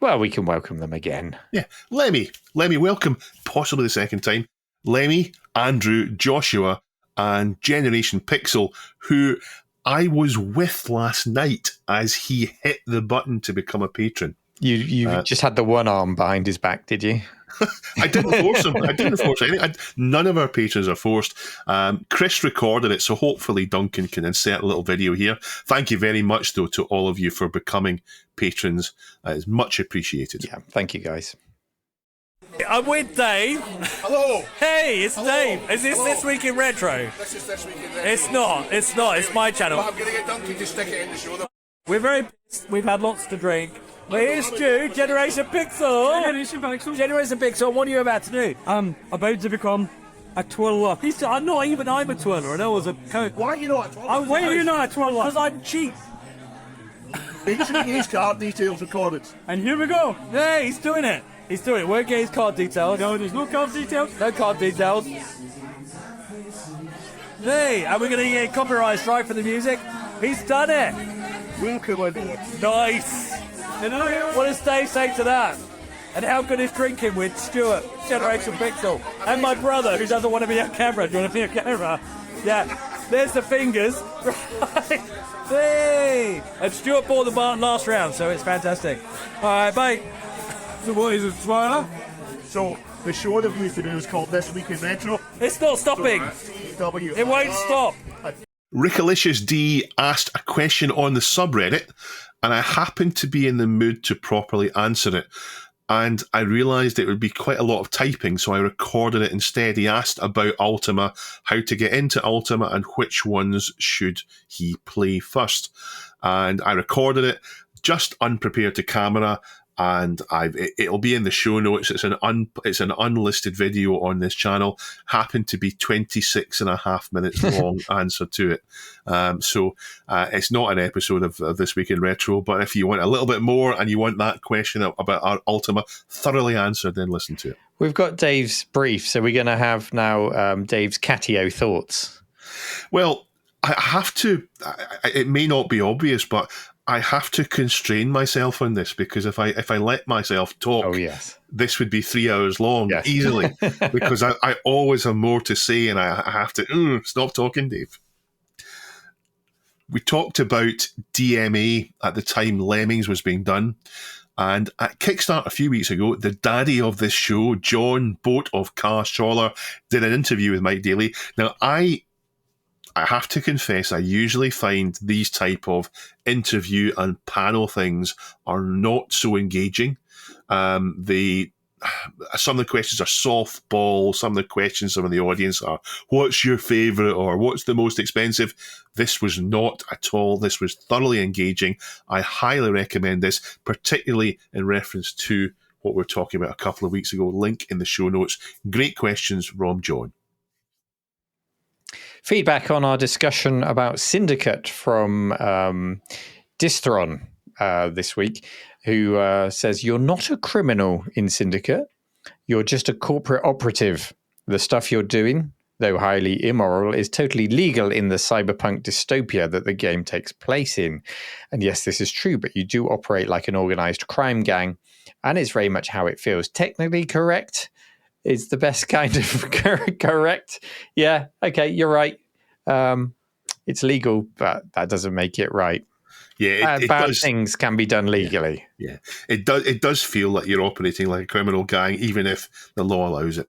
Well, we can welcome them again. Yeah, Lemmy, welcome, possibly the second time. Lemmy, Andrew, Joshua, and Generation Pixel, who I was with last night as he hit the button to become a patron. You just had the one arm behind his back, did you? I didn't force him. I didn't force anything. None of our patrons are forced. Chris recorded it, so hopefully Duncan can insert a little video here. Thank you very much, though, to all of you for becoming patrons. It's much appreciated. Yeah, thank you, guys. I'm with Dave. Hello. Hey, it's Hello. Dave. Is this Week in Retro? This is This Week in Retro. It's not. It's my channel. But I'm going to get Duncan to stick it in the show. We're very pissed. We've had lots to drink. But here's Stu, Generation Pixel. Generation Pixel, what are you about to do? I'm about to become a twirler. I'm a twirler. I know as a coat. Why are you not a twirler? Why are you not a twirler? Because I'm cheap. These card details recorded. And here we go. Hey, he's doing it. Won't get his card details. No, there's no card details. No card details. Hey, are we going to get copyright strike for the music? He's done it. Welcome on. Nice. What does Dave say to that? And how good is drinking with Stuart, Generation Pixel, and my brother, who doesn't want to be on camera? Do you want to be on camera? Yeah. There's the fingers. Right. Hey. And Stuart bought the bar last round, so it's fantastic. All right, bye. So what is it, twirler? So the show that we used to do is called This Week in Retro. It's not stopping. It won't stop. Rickalicious D asked a question on the subreddit, and I happened to be in the mood to properly answer it. And I realised it would be quite a lot of typing, so I recorded it instead. He asked about Ultima, how to get into Ultima, and which ones should he play first. And I recorded it, just unprepared to camera, and it'll be in the show notes. It's an unlisted video on this channel. Happened to be 26 and a half minutes long answer to it. So it's not an episode of This Week in Retro, but if you want a little bit more and you want that question about our Ultima thoroughly answered, then listen to it. We've got Dave's brief, so we're going to have now Dave's Catio thoughts. Well, I have to, it may not be obvious, but I have to constrain myself on this, because if I let myself talk, this would be 3 hours long easily, because I always have more to say, and I have to stop talking, Dave. We talked about DMA at the time Lemmings was being done, and at Kickstarter a few weeks ago, the daddy of this show, John Boat of Cast Trawler, did an interview with Mike Daly. Now, I have to confess, I usually find these type of interview and panel things are not so engaging. Some of the questions are softball. Some of the questions from the audience are, what's your favourite, or what's the most expensive? This was not at all. This was thoroughly engaging. I highly recommend this, particularly in reference to what we were talking about a couple of weeks ago. Link in the show notes. Great questions from John. Feedback on our discussion about Syndicate from Distron this week, who says, you're not a criminal in Syndicate. You're just a corporate operative. The stuff you're doing, though highly immoral, is totally legal in the cyberpunk dystopia that the game takes place in. And yes, this is true, but you do operate like an organized crime gang, and it's very much how it feels. Technically correct is the best kind of correct. Yeah, okay, you're right. It's legal, but that doesn't make it right. Yeah, bad things can be done legally. Yeah, it does. It does feel like you're operating like a criminal gang, even if the law allows it.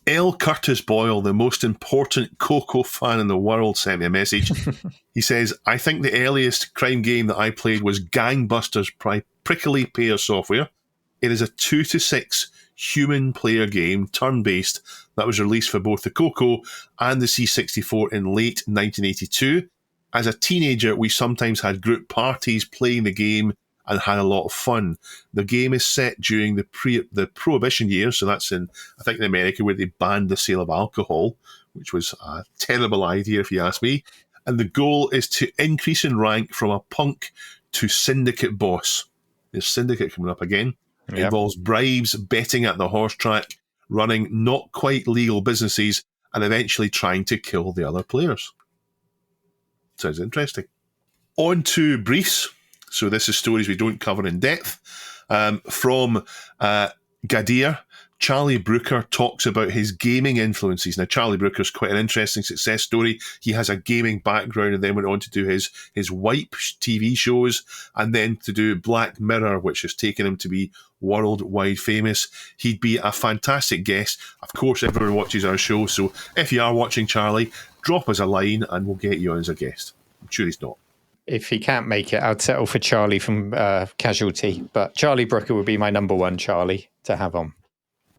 L. Curtis Boyle, the most important Coco fan in the world, sent me a message. He says, I think the earliest crime game that I played was Gangbusters by Prickly Pear Software. It is a 2 to 6 human player game, turn-based, that was released for both the Coco and the C64 in late 1982. As a teenager, we sometimes had group parties playing the game and had a lot of fun. The game is set during the Prohibition years, so that's in America, where they banned the sale of alcohol, which was a terrible idea if you ask me. And the goal is to increase in rank from a punk to syndicate boss. There's Syndicate coming up again. It involves bribes, betting at the horse track, running not quite legal businesses, and eventually trying to kill the other players. Sounds interesting. On to briefs. So this is stories we don't cover in depth. From Gadir, Charlie Brooker talks about his gaming influences. Now, Charlie Brooker's quite an interesting success story. He has a gaming background and then went on to do his Wipe TV shows, and then to do Black Mirror, which has taken him to be worldwide famous. He'd be a fantastic guest. Of course, everyone watches our show, so if you are watching Charlie, drop us a line and we'll get you on as a guest. I'm sure he's not. If he can't make it, I'd settle for Charlie from Casualty, but Charlie Brooker would be my number one Charlie to have on.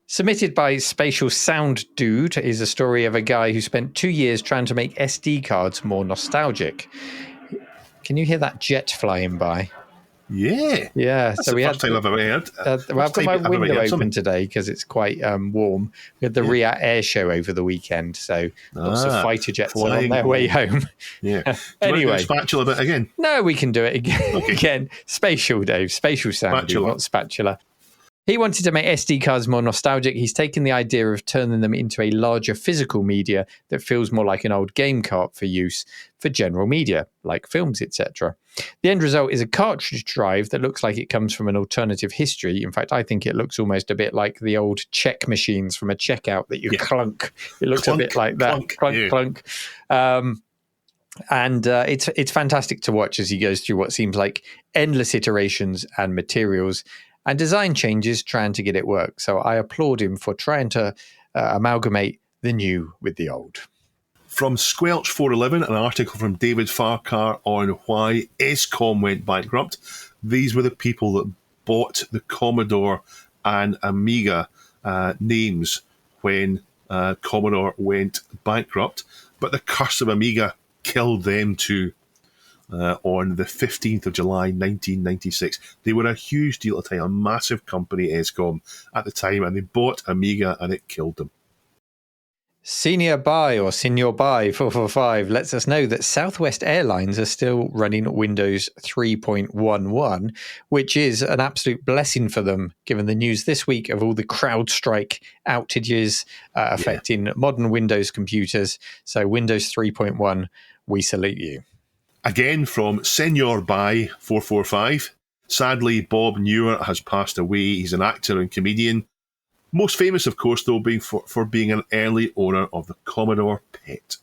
Submitted by Spatial Sound Dude is a story of a guy who spent 2 years trying to make SD cards more nostalgic. Can you hear that jet flying by? Yeah. That's so we had the first time I've ever heard. Well, I've got my window open today because it's quite warm. We had the RIAT Air Show over the weekend, so lots of fighter jets on their way home. Yeah. Anyway, spatula bit again. No, we can do it again. Okay. Again, Spatial Dave, Spatial Sound, Dude, not spatula. He wanted to make SD cards more nostalgic. He's taken the idea of turning them into a larger physical media that feels more like an old game cart for use for general media, like films, etc. The end result is a cartridge drive that looks like it comes from an alternative history. In fact, I think it looks almost a bit like the old check machines from a checkout that you clunk. It looks a bit like that. Clunk. And it's fantastic to watch as he goes through what seems like endless iterations and materials. and design changes trying to get it work. So I applaud him for trying to amalgamate the new with the old. From Squelch 411, an article from David Farquhar on why ESCOM went bankrupt. These were the people that bought the Commodore and Amiga names when Commodore went bankrupt, but the curse of Amiga killed them too on the 15th of July 1996. They were a huge deal at the time, a massive company, ESCOM, at the time, and they bought Amiga and it killed them. Senior Buy or Senior Buy 445 lets us know that Southwest Airlines are still running Windows 3.11, which is an absolute blessing for them, given the news this week of all the CrowdStrike outages affecting modern Windows computers. So Windows 3.1, we salute you. Again from Senior Buy 445. Sadly, Bob Newer has passed away. He's an actor and comedian. Most famous, of course, though, being for being an early owner of the Commodore PET.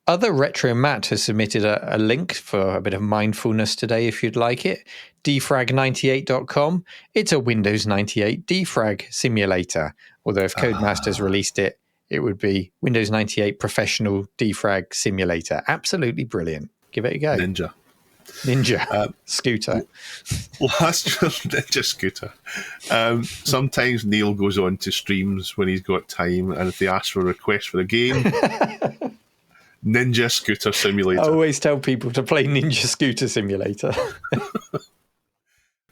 Other Retro Matt has submitted a link for a bit of mindfulness today, if you'd like it. defrag98.com. It's a Windows 98 defrag simulator. Although if Codemasters released it, it would be Windows 98 Professional Defrag Simulator. Absolutely brilliant. Give it a go. Ninja Scooter. Ninja Scooter. Sometimes Neil goes on to streams when he's got time, and if they ask for a request for a game, Ninja Scooter Simulator. I always tell people to play Ninja Scooter Simulator.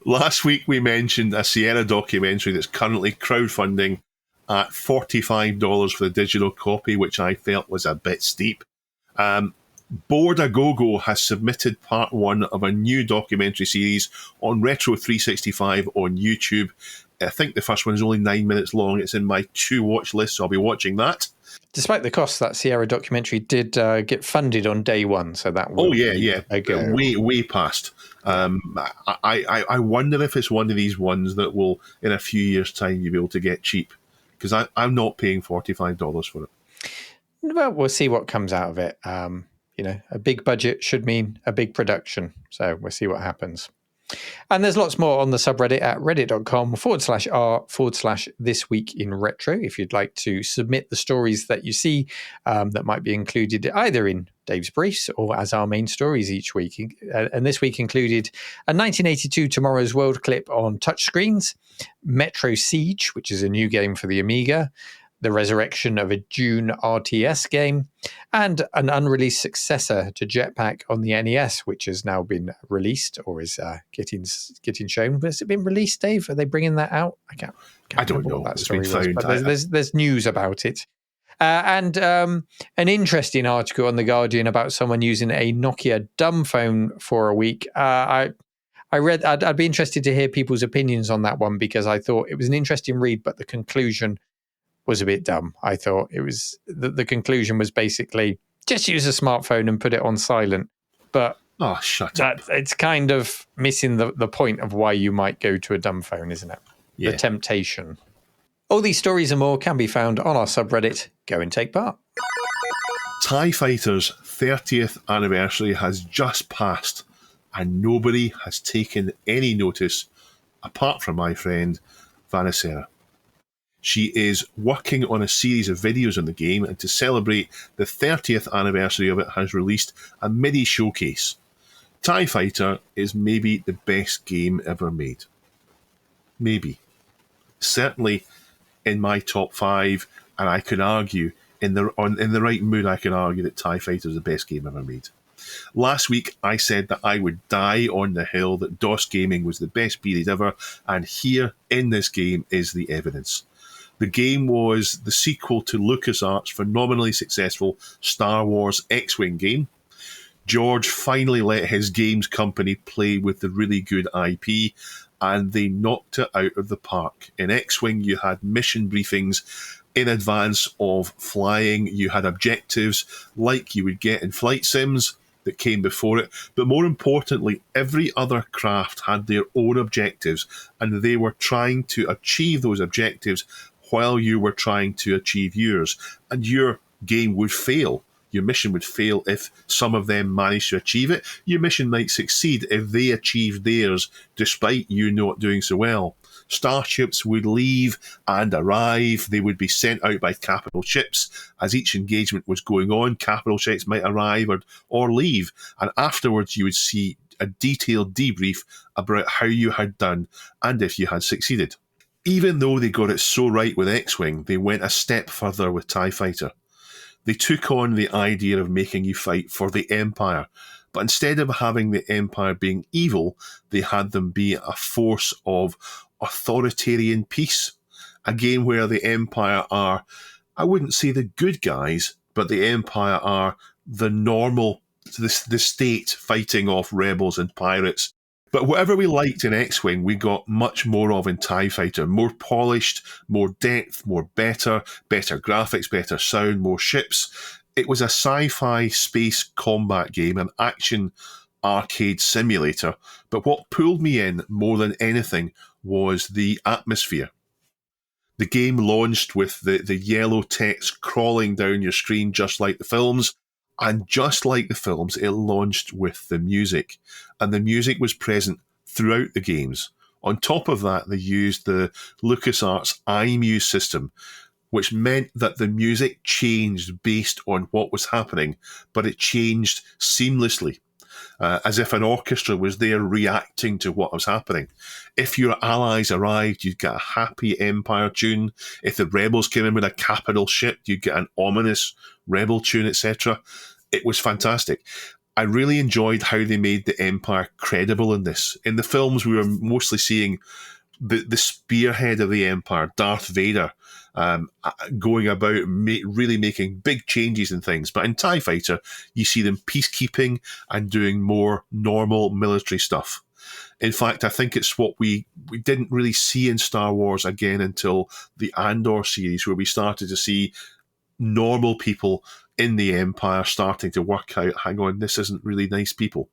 Last week we mentioned a Sierra documentary that's currently crowdfunding at $45 for the digital copy, which I felt was a bit steep. Board A Go-Go has submitted part 1 of a new documentary series on Retro 365 on YouTube. I think the first one is only 9 minutes long. It's in my to-watch list, so I'll be watching that. Despite the cost, that Sierra documentary did get funded on day one, so that will a go. Way past. I wonder if it's one of these ones that will, in a few years' time, you'll be able to get cheap, because I'm not paying $45 for it. Well, we'll see what comes out of it. A big budget should mean a big production. So we'll see what happens. And there's lots more on the subreddit at reddit.com/r/this week in retro. If you'd like to submit the stories that you see that might be included either in Dave's briefs or as our main stories each week. And this week included a 1982 Tomorrow's World clip on touchscreens, Metro Siege, which is a new game for the Amiga, the resurrection of a Dune RTS game, and an unreleased successor to Jetpack on the NES, which has now been released or is getting shown. Has it been released, Dave? Are they bringing that out? I don't know. What that story was, but there's news about it. And an interesting article on The Guardian about someone using a Nokia dumb phone for a week. I read. I'd be interested to hear people's opinions on that one, because I thought it was an interesting read, but the conclusion was a bit dumb. I thought it was the conclusion was basically just use a smartphone and put it on silent. But shut up! It's kind of missing the point of why you might go to a dumb phone, isn't it? Yeah. The temptation. All these stories and more can be found on our subreddit. Go and take part. TIE Fighter's 30th anniversary has just passed, and nobody has taken any notice apart from my friend Vanessa. She is working on a series of videos on the game, and to celebrate the 30th anniversary of it, has released a MIDI showcase. TIE Fighter is maybe the best game ever made. Maybe. Certainly in my top 5, and I could argue, in the right mood, I can argue that TIE Fighter is the best game ever made. Last week, I said that I would die on the hill that DOS gaming was the best period ever, and here in this game is the evidence. The game was the sequel to LucasArts' phenomenally successful Star Wars X-Wing game. George finally let his games company play with the really good IP, and they knocked it out of the park. In X-Wing, you had mission briefings in advance of flying. You had objectives like you would get in flight sims that came before it. But more importantly, every other craft had their own objectives, and they were trying to achieve those objectives while you were trying to achieve yours. And your game would fail. Your mission would fail if some of them managed to achieve it. Your mission might succeed if they achieved theirs despite you not doing so well. Starships would leave and arrive. They would be sent out by capital ships. As each engagement was going on, capital ships might arrive or leave. And afterwards, you would see a detailed debrief about how you had done and if you had succeeded. Even though they got it so right with X-Wing, they went a step further with TIE Fighter. They took on the idea of making you fight for the Empire, but instead of having the Empire being evil, they had them be a force of authoritarian peace. A game where the Empire are, I wouldn't say the good guys, but the Empire are the normal, the state fighting off rebels and pirates. But whatever we liked in X-Wing, we got much more of in TIE Fighter. More polished, more depth, better graphics, better sound, more ships. It was a sci-fi space combat game, an action arcade simulator. But what pulled me in more than anything was the atmosphere. The game launched with the yellow text crawling down your screen just like the films. And just like the films, it launched with the music. And the music was present throughout the games. On top of that, they used the LucasArts iMuse system, which meant that the music changed based on what was happening, but it changed seamlessly, as if an orchestra was there reacting to what was happening. If your allies arrived, you'd get a happy Empire tune. If the rebels came in with a capital ship, you'd get an ominous rebel tune, etc. It was fantastic. I really enjoyed how they made the Empire credible in this. In the films, we were mostly seeing the spearhead of the Empire, Darth Vader, going about really making big changes in things. But in TIE Fighter, you see them peacekeeping and doing more normal military stuff. In fact, I think it's what we didn't really see in Star Wars again until the Andor series, where we started to see normal people in the Empire starting to work out, hang on, this isn't really nice people.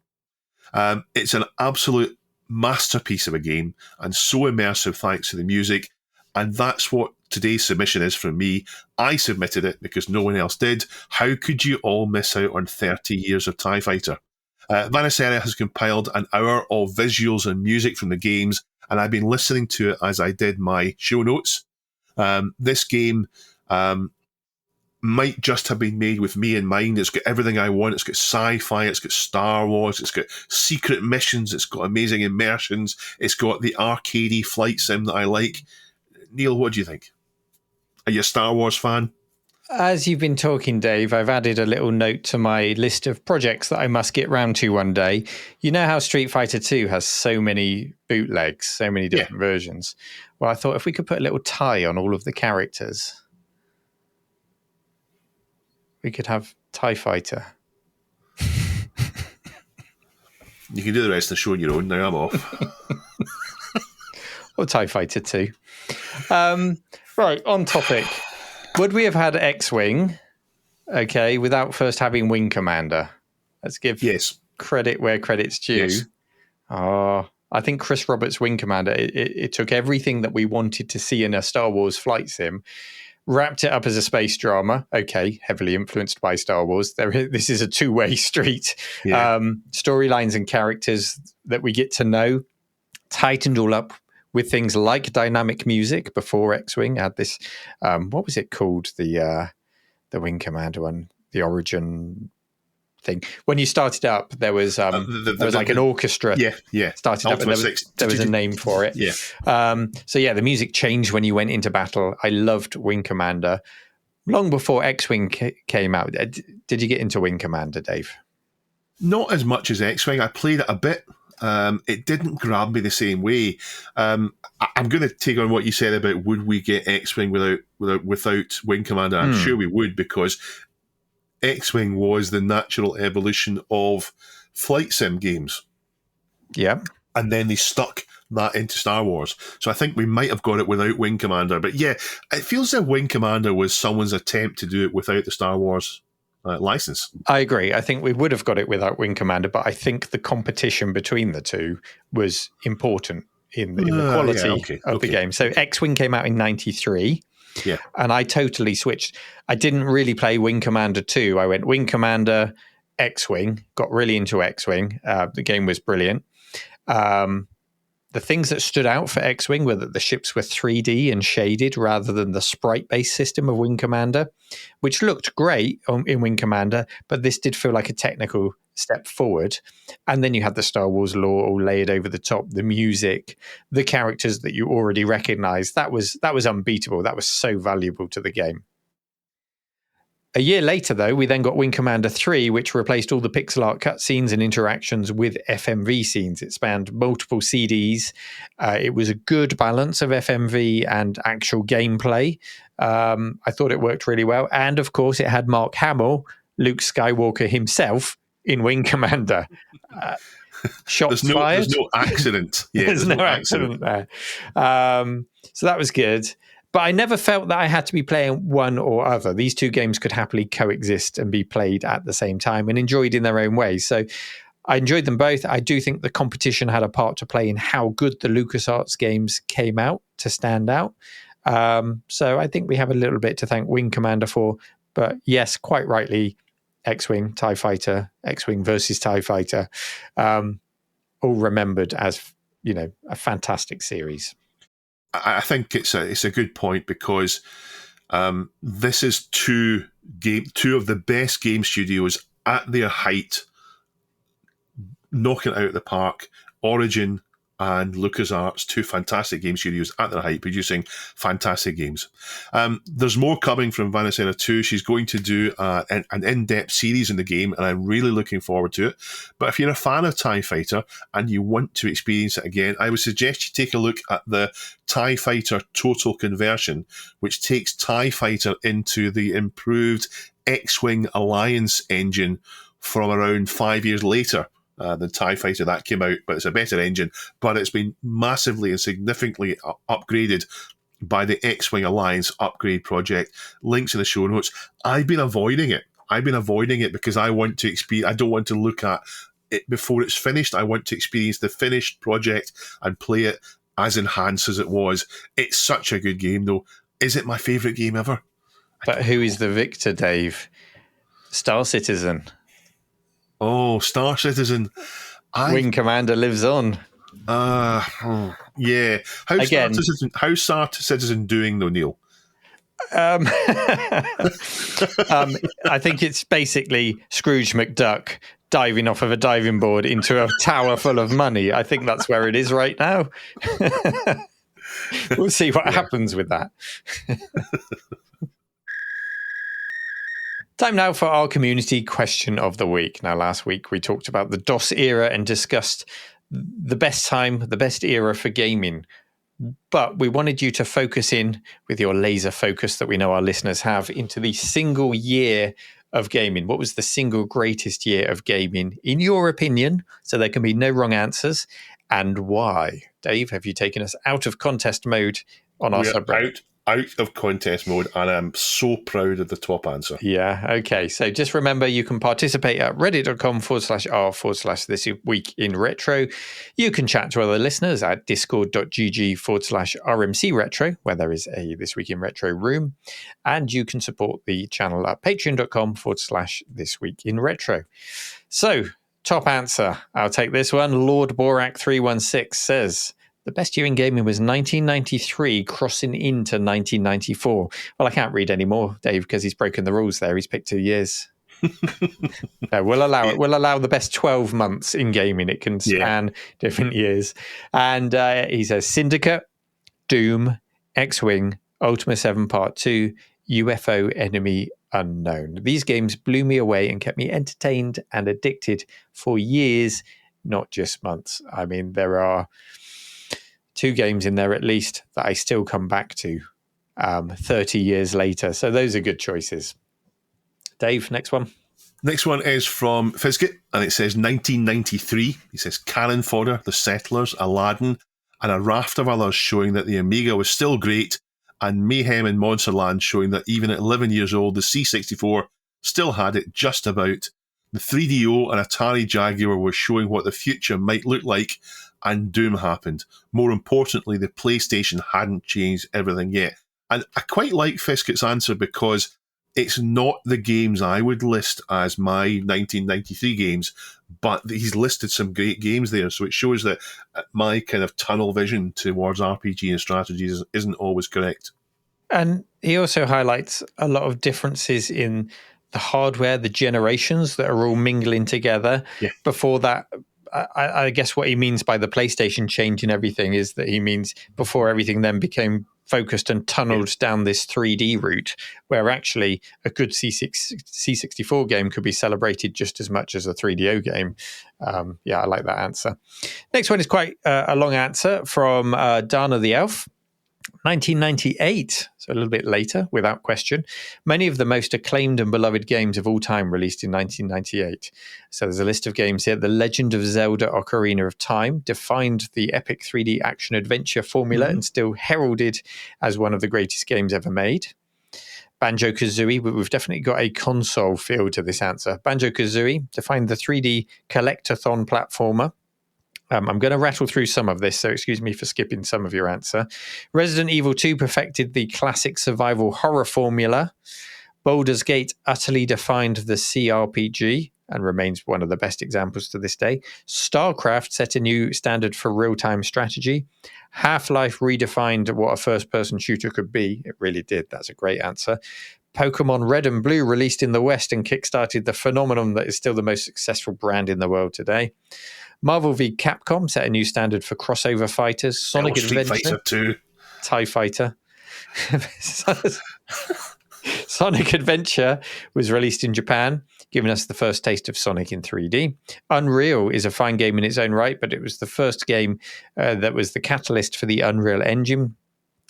It's an absolute masterpiece of a game and so immersive thanks to the music. And that's what today's submission is from me. I submitted it because no one else did. How could you all miss out on 30 years of TIE Fighter? Vanessa has compiled an hour of visuals and music from the games, and I've been listening to it as I did my show notes. This game might just have been made with me in mind. It's got everything I want. It's got sci-fi, it's got Star Wars, it's got secret missions, it's got amazing immersions, it's got the arcadey flight sim that I like. Neil, what do you think? Are you a Star Wars fan? As you've been talking, Dave, I've added a little note to my list of projects that I must get round to one day. You know how Street Fighter 2 has so many bootlegs, so many different versions? Well, I thought if we could put a little tie on all of the characters, we could have TIE Fighter. You can do the rest of the show on your own. Now I'm off. Or TIE Fighter 2. Right, on topic. Would we have had X-Wing, okay, without first having Wing Commander? Let's give credit where credit's due. Yes. I think Chris Roberts' Wing Commander, it took everything that we wanted to see in a Star Wars flight sim, wrapped it up as a space drama. Okay, heavily influenced by Star Wars. This is a two-way street. Yeah. Storylines and characters that we get to know, tightened all up with things like dynamic music. Before X-Wing had this, what was it called? The Wing Commander one, the Origin thing. When you started up, there was like an orchestra. Yeah. Started up, and there was a name for it. Yeah. So the music changed when you went into battle. I loved Wing Commander. Long before X-Wing came out, did you get into Wing Commander, Dave? Not as much as X-Wing. I played it a bit. It didn't grab me the same way. I'm going to take on what you said about would we get X-Wing without Wing Commander. I'm sure we would, because X-Wing was the natural evolution of flight sim games. Yeah. And then they stuck that into Star Wars. So I think we might have got it without Wing Commander. But yeah, it feels as if Wing Commander was someone's attempt to do it without the Star Wars license. I agree. I think we would have got it without Wing Commander, but I think the competition between the two was important in the quality of the game. So X-Wing came out in 93. Yeah. And I totally switched. I didn't really play Wing Commander 2. I went Wing Commander, X-Wing, got really into X-Wing. The game was brilliant. The things that stood out for X-Wing were that the ships were 3D and shaded rather than the sprite-based system of Wing Commander, which looked great in Wing Commander, but this did feel like a technical step forward. And then you had the Star Wars lore all layered over the top, the music, the characters that you already recognized. That was unbeatable. That was so valuable to the game. A year later, though, we then got Wing Commander 3, which replaced all the pixel art cutscenes and interactions with FMV scenes. It spanned multiple CDs. It was a good balance of FMV and actual gameplay. I thought it worked really well. And, of course, it had Mark Hamill, Luke Skywalker himself, in Wing Commander. Shots fired. There's no accident. Yeah, there's no accident there. So that was good. But I never felt that I had to be playing one or other. These two games could happily coexist and be played at the same time and enjoyed in their own ways. So I enjoyed them both. I do think the competition had a part to play in how good the LucasArts games came out to stand out. So I think we have a little bit to thank Wing Commander for. But yes, quite rightly, X-Wing, TIE Fighter, X-Wing versus TIE Fighter, all remembered as, a fantastic series. I think it's a good point because this is two of the best game studios at their height, knocking it out of the park. Origin and LucasArts, two fantastic game studios at their height, producing fantastic games. There's more coming from Vanessa 2. She's going to do an in-depth series in the game, and I'm really looking forward to it. But if you're a fan of TIE Fighter and you want to experience it again, I would suggest you take a look at the TIE Fighter Total Conversion, which takes TIE Fighter into the improved X-Wing Alliance engine from around 5 years later. The TIE Fighter that came out, but it's a better engine, but it's been massively and significantly upgraded by the X-Wing Alliance upgrade project. Links in the show notes. I've been avoiding it because I want to experience. I don't want to look at it before it's finished. I want to experience the finished project and play it as enhanced as it was. It's such a good game, though. Is it my favourite game ever? But who is the victor, Dave? Star Citizen. Oh, Star Citizen. Wing Commander lives on. Yeah. How's Star Citizen doing, though, Neil? I think it's basically Scrooge McDuck diving off of a diving board into a tower full of money. I think that's where it is right now. We'll see what happens with that. Time now for our community question of the week. Now, last week we talked about the DOS era and discussed the best time, the best era for gaming. But we wanted you to focus in with your laser focus that we know our listeners have into the single year of gaming. What was the single greatest year of gaming, in your opinion? So there can be no wrong answers. And why? Dave, have you taken us out of contest mode on our subreddit? Out of contest mode, and I'm so proud of the top answer. Yeah, okay. So just remember, you can participate at reddit.com/r/this week in retro. You can chat to other listeners at discord.gg/RMC retro, where there is a This Week in Retro room. And you can support the channel at patreon.com/this week in retro. So, top answer. I'll take this one. Lord Borak 316 says, the best year in gaming was 1993, crossing into 1994. Well, I can't read anymore, Dave, because he's broken the rules there. He's picked 2 years. No, we'll allow it. We'll allow the best 12 months in gaming. It can span different years. And he says Syndicate, Doom, X-Wing, Ultima 7 Part 2, UFO Enemy Unknown. These games blew me away and kept me entertained and addicted for years, not just months. I mean, there are 2 games in there at least that I still come back to 30 years later. So those are good choices. Dave, next one. Next one is from Fizkit, and it says 1993. He says Cannon Fodder, The Settlers, Aladdin, and a raft of others, showing that the Amiga was still great, and Mayhem in Monsterland, showing that even at 11 years old, the C64 still had it just about. The 3DO and Atari Jaguar were showing what the future might look like, and Doom happened. More importantly, the PlayStation hadn't changed everything yet. And I quite like Fisket's answer because it's not the games I would list as my 1993 games, but he's listed some great games there. So it shows that my kind of tunnel vision towards RPG and strategies isn't always correct. And he also highlights a lot of differences in the hardware, the generations that are all mingling together. Yeah. Before that, I guess what he means by the PlayStation change and everything is that he means before everything then became focused and tunneled down this 3D route, where actually a good C64 game could be celebrated just as much as a 3DO game. Yeah, I like that answer. Next one is quite a long answer from Dana the Elf. 1998, so a little bit later, without question. Many of the most acclaimed and beloved games of all time released in 1998. So there's a list of games here. The Legend of Zelda Ocarina of Time defined the epic 3D action-adventure formula and still heralded as one of the greatest games ever made. Banjo-Kazooie, we've definitely got a console feel to this answer. Banjo-Kazooie defined the 3D collectathon platformer. I'm going to rattle through some of this, so excuse me for skipping some of your answer. Resident Evil 2 perfected the classic survival horror formula. Baldur's Gate utterly defined the CRPG and remains one of the best examples to this day. StarCraft set a new standard for real-time strategy. Half-Life redefined what a first-person shooter could be. It really did. That's a great answer. Pokemon Red and Blue released in the West and kickstarted the phenomenon that is still the most successful brand in the world today. Marvel v. Capcom set a new standard for crossover fighters. Sonic Adventure, Fighter 2. TIE Fighter. Sonic Adventure was released in Japan, giving us the first taste of Sonic in 3D. Unreal is a fine game in its own right, but it was the first game that was the catalyst for the Unreal Engine.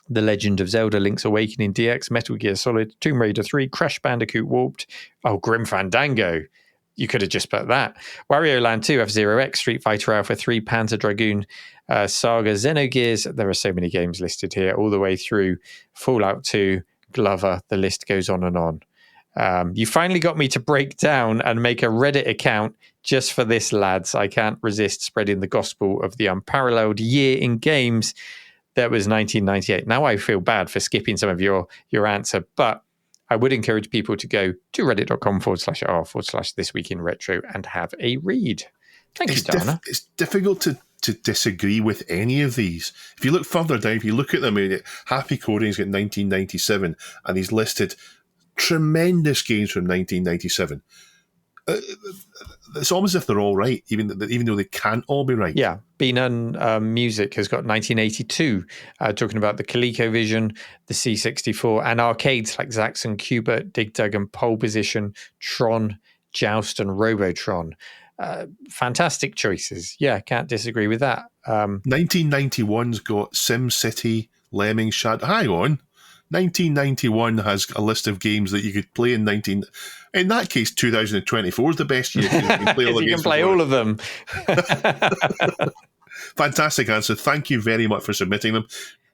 The Legend of Zelda Link's Awakening DX, Metal Gear Solid, Tomb Raider 3, Crash Bandicoot Warped. Oh, Grim Fandango. You could have just put that. Wario Land 2, F-Zero X, Street Fighter Alpha 3, Panzer Dragoon, Saga, Xenogears. There are so many games listed here, all the way through Fallout 2, Glover. The list goes on and on. You finally got me to break down and make a Reddit account just for this, lads. I can't resist spreading the gospel of the unparalleled year in games that was 1998. Now I feel bad for skipping some of your answer, but I would encourage people to go to reddit.com/r/thisweekinretro and have a read. Thank you, Dana. It's difficult to disagree with any of these. If you look further down, if you look at them, Happy Coding's got 1997, and he's listed tremendous games from 1997. It's almost as if they're all right, even though they can't all be right. Yeah. Beanon Music has got 1982, talking about the ColecoVision, the C64, and arcades like Zaxxon, Qbert, Dig Dug, and Pole Position, Tron, Joust, and Robotron. Fantastic choices. Yeah, can't disagree with that. 1991's got SimCity, Lemmings, Shadow. Hang on. 1991 has a list of games that you could play in In that case, 2024 is the best year. You can play all, you can play all of them. Fantastic answer. Thank you very much for submitting them.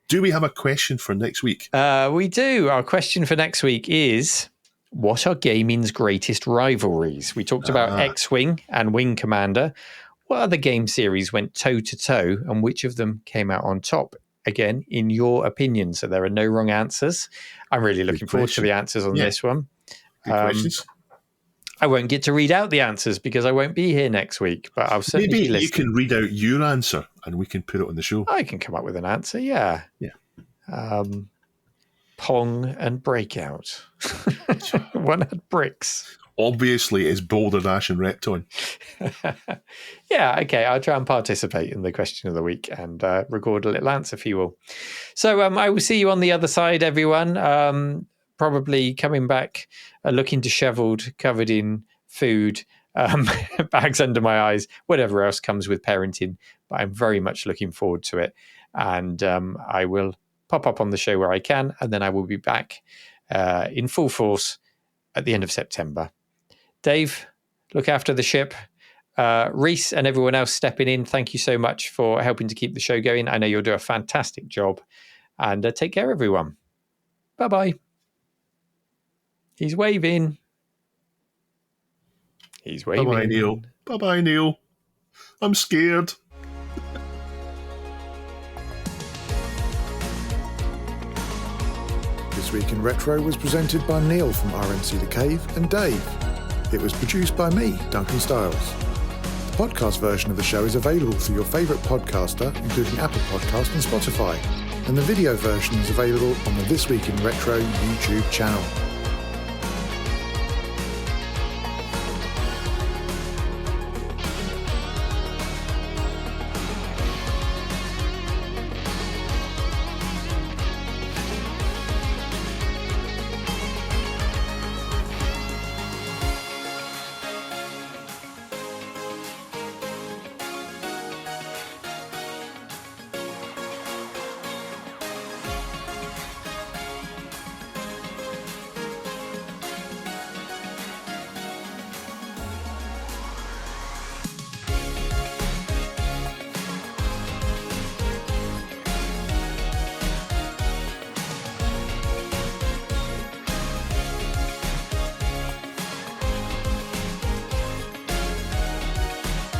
Do we have a question for next week? We do. Our question for next week is, what are gaming's greatest rivalries? We talked about X-Wing and Wing Commander. What other game series went toe-to-toe, and which of them came out on top? Again, in your opinion. So there are no wrong answers. I'm really looking forward to the answers on this one. Good questions. I won't get to read out the answers because I won't be here next week, but I'll certainly be listening. You can read out your answer and we can put it on the show. I can come up with an answer, yeah. Pong and Breakout. One had bricks. Obviously, it's Boulder Dash and Repton. Yeah, okay. I'll try and participate in the question of the week and record a little answer for you all. So I will see you on the other side, everyone. Probably coming back looking disheveled, covered in food, bags under my eyes, whatever else comes with parenting. But I'm very much looking forward to it. And I will pop up on the show where I can, and then I will be back in full force at the end of September. Dave, look after the ship. Reese and everyone else stepping in, thank you so much for helping to keep the show going. I know you'll do a fantastic job. And take care, everyone. Bye-bye. He's waving. He's waving. Bye-bye, Neil. Bye-bye, Neil. I'm scared. This This Week in Retro was presented by Neil from RMC The Cave and Dave. It was produced by me, Duncan Styles. The podcast version of the show is available through your favourite podcaster, including Apple Podcasts and Spotify, and the video version is available on the This Week in Retro YouTube channel.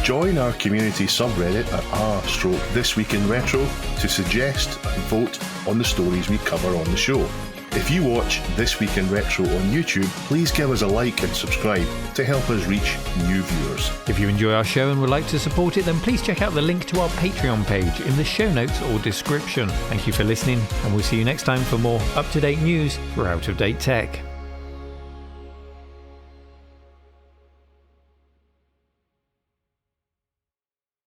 Join our community subreddit at r/thisweekinretro to suggest and vote on the stories we cover on the show. If you watch This Week in Retro on YouTube, please give us a like and subscribe to help us reach new viewers. If you enjoy our show and would like to support it, then please check out the link to our Patreon page in the show notes or description. Thank you for listening, and we'll see you next time for more up-to-date news for out-of-date tech.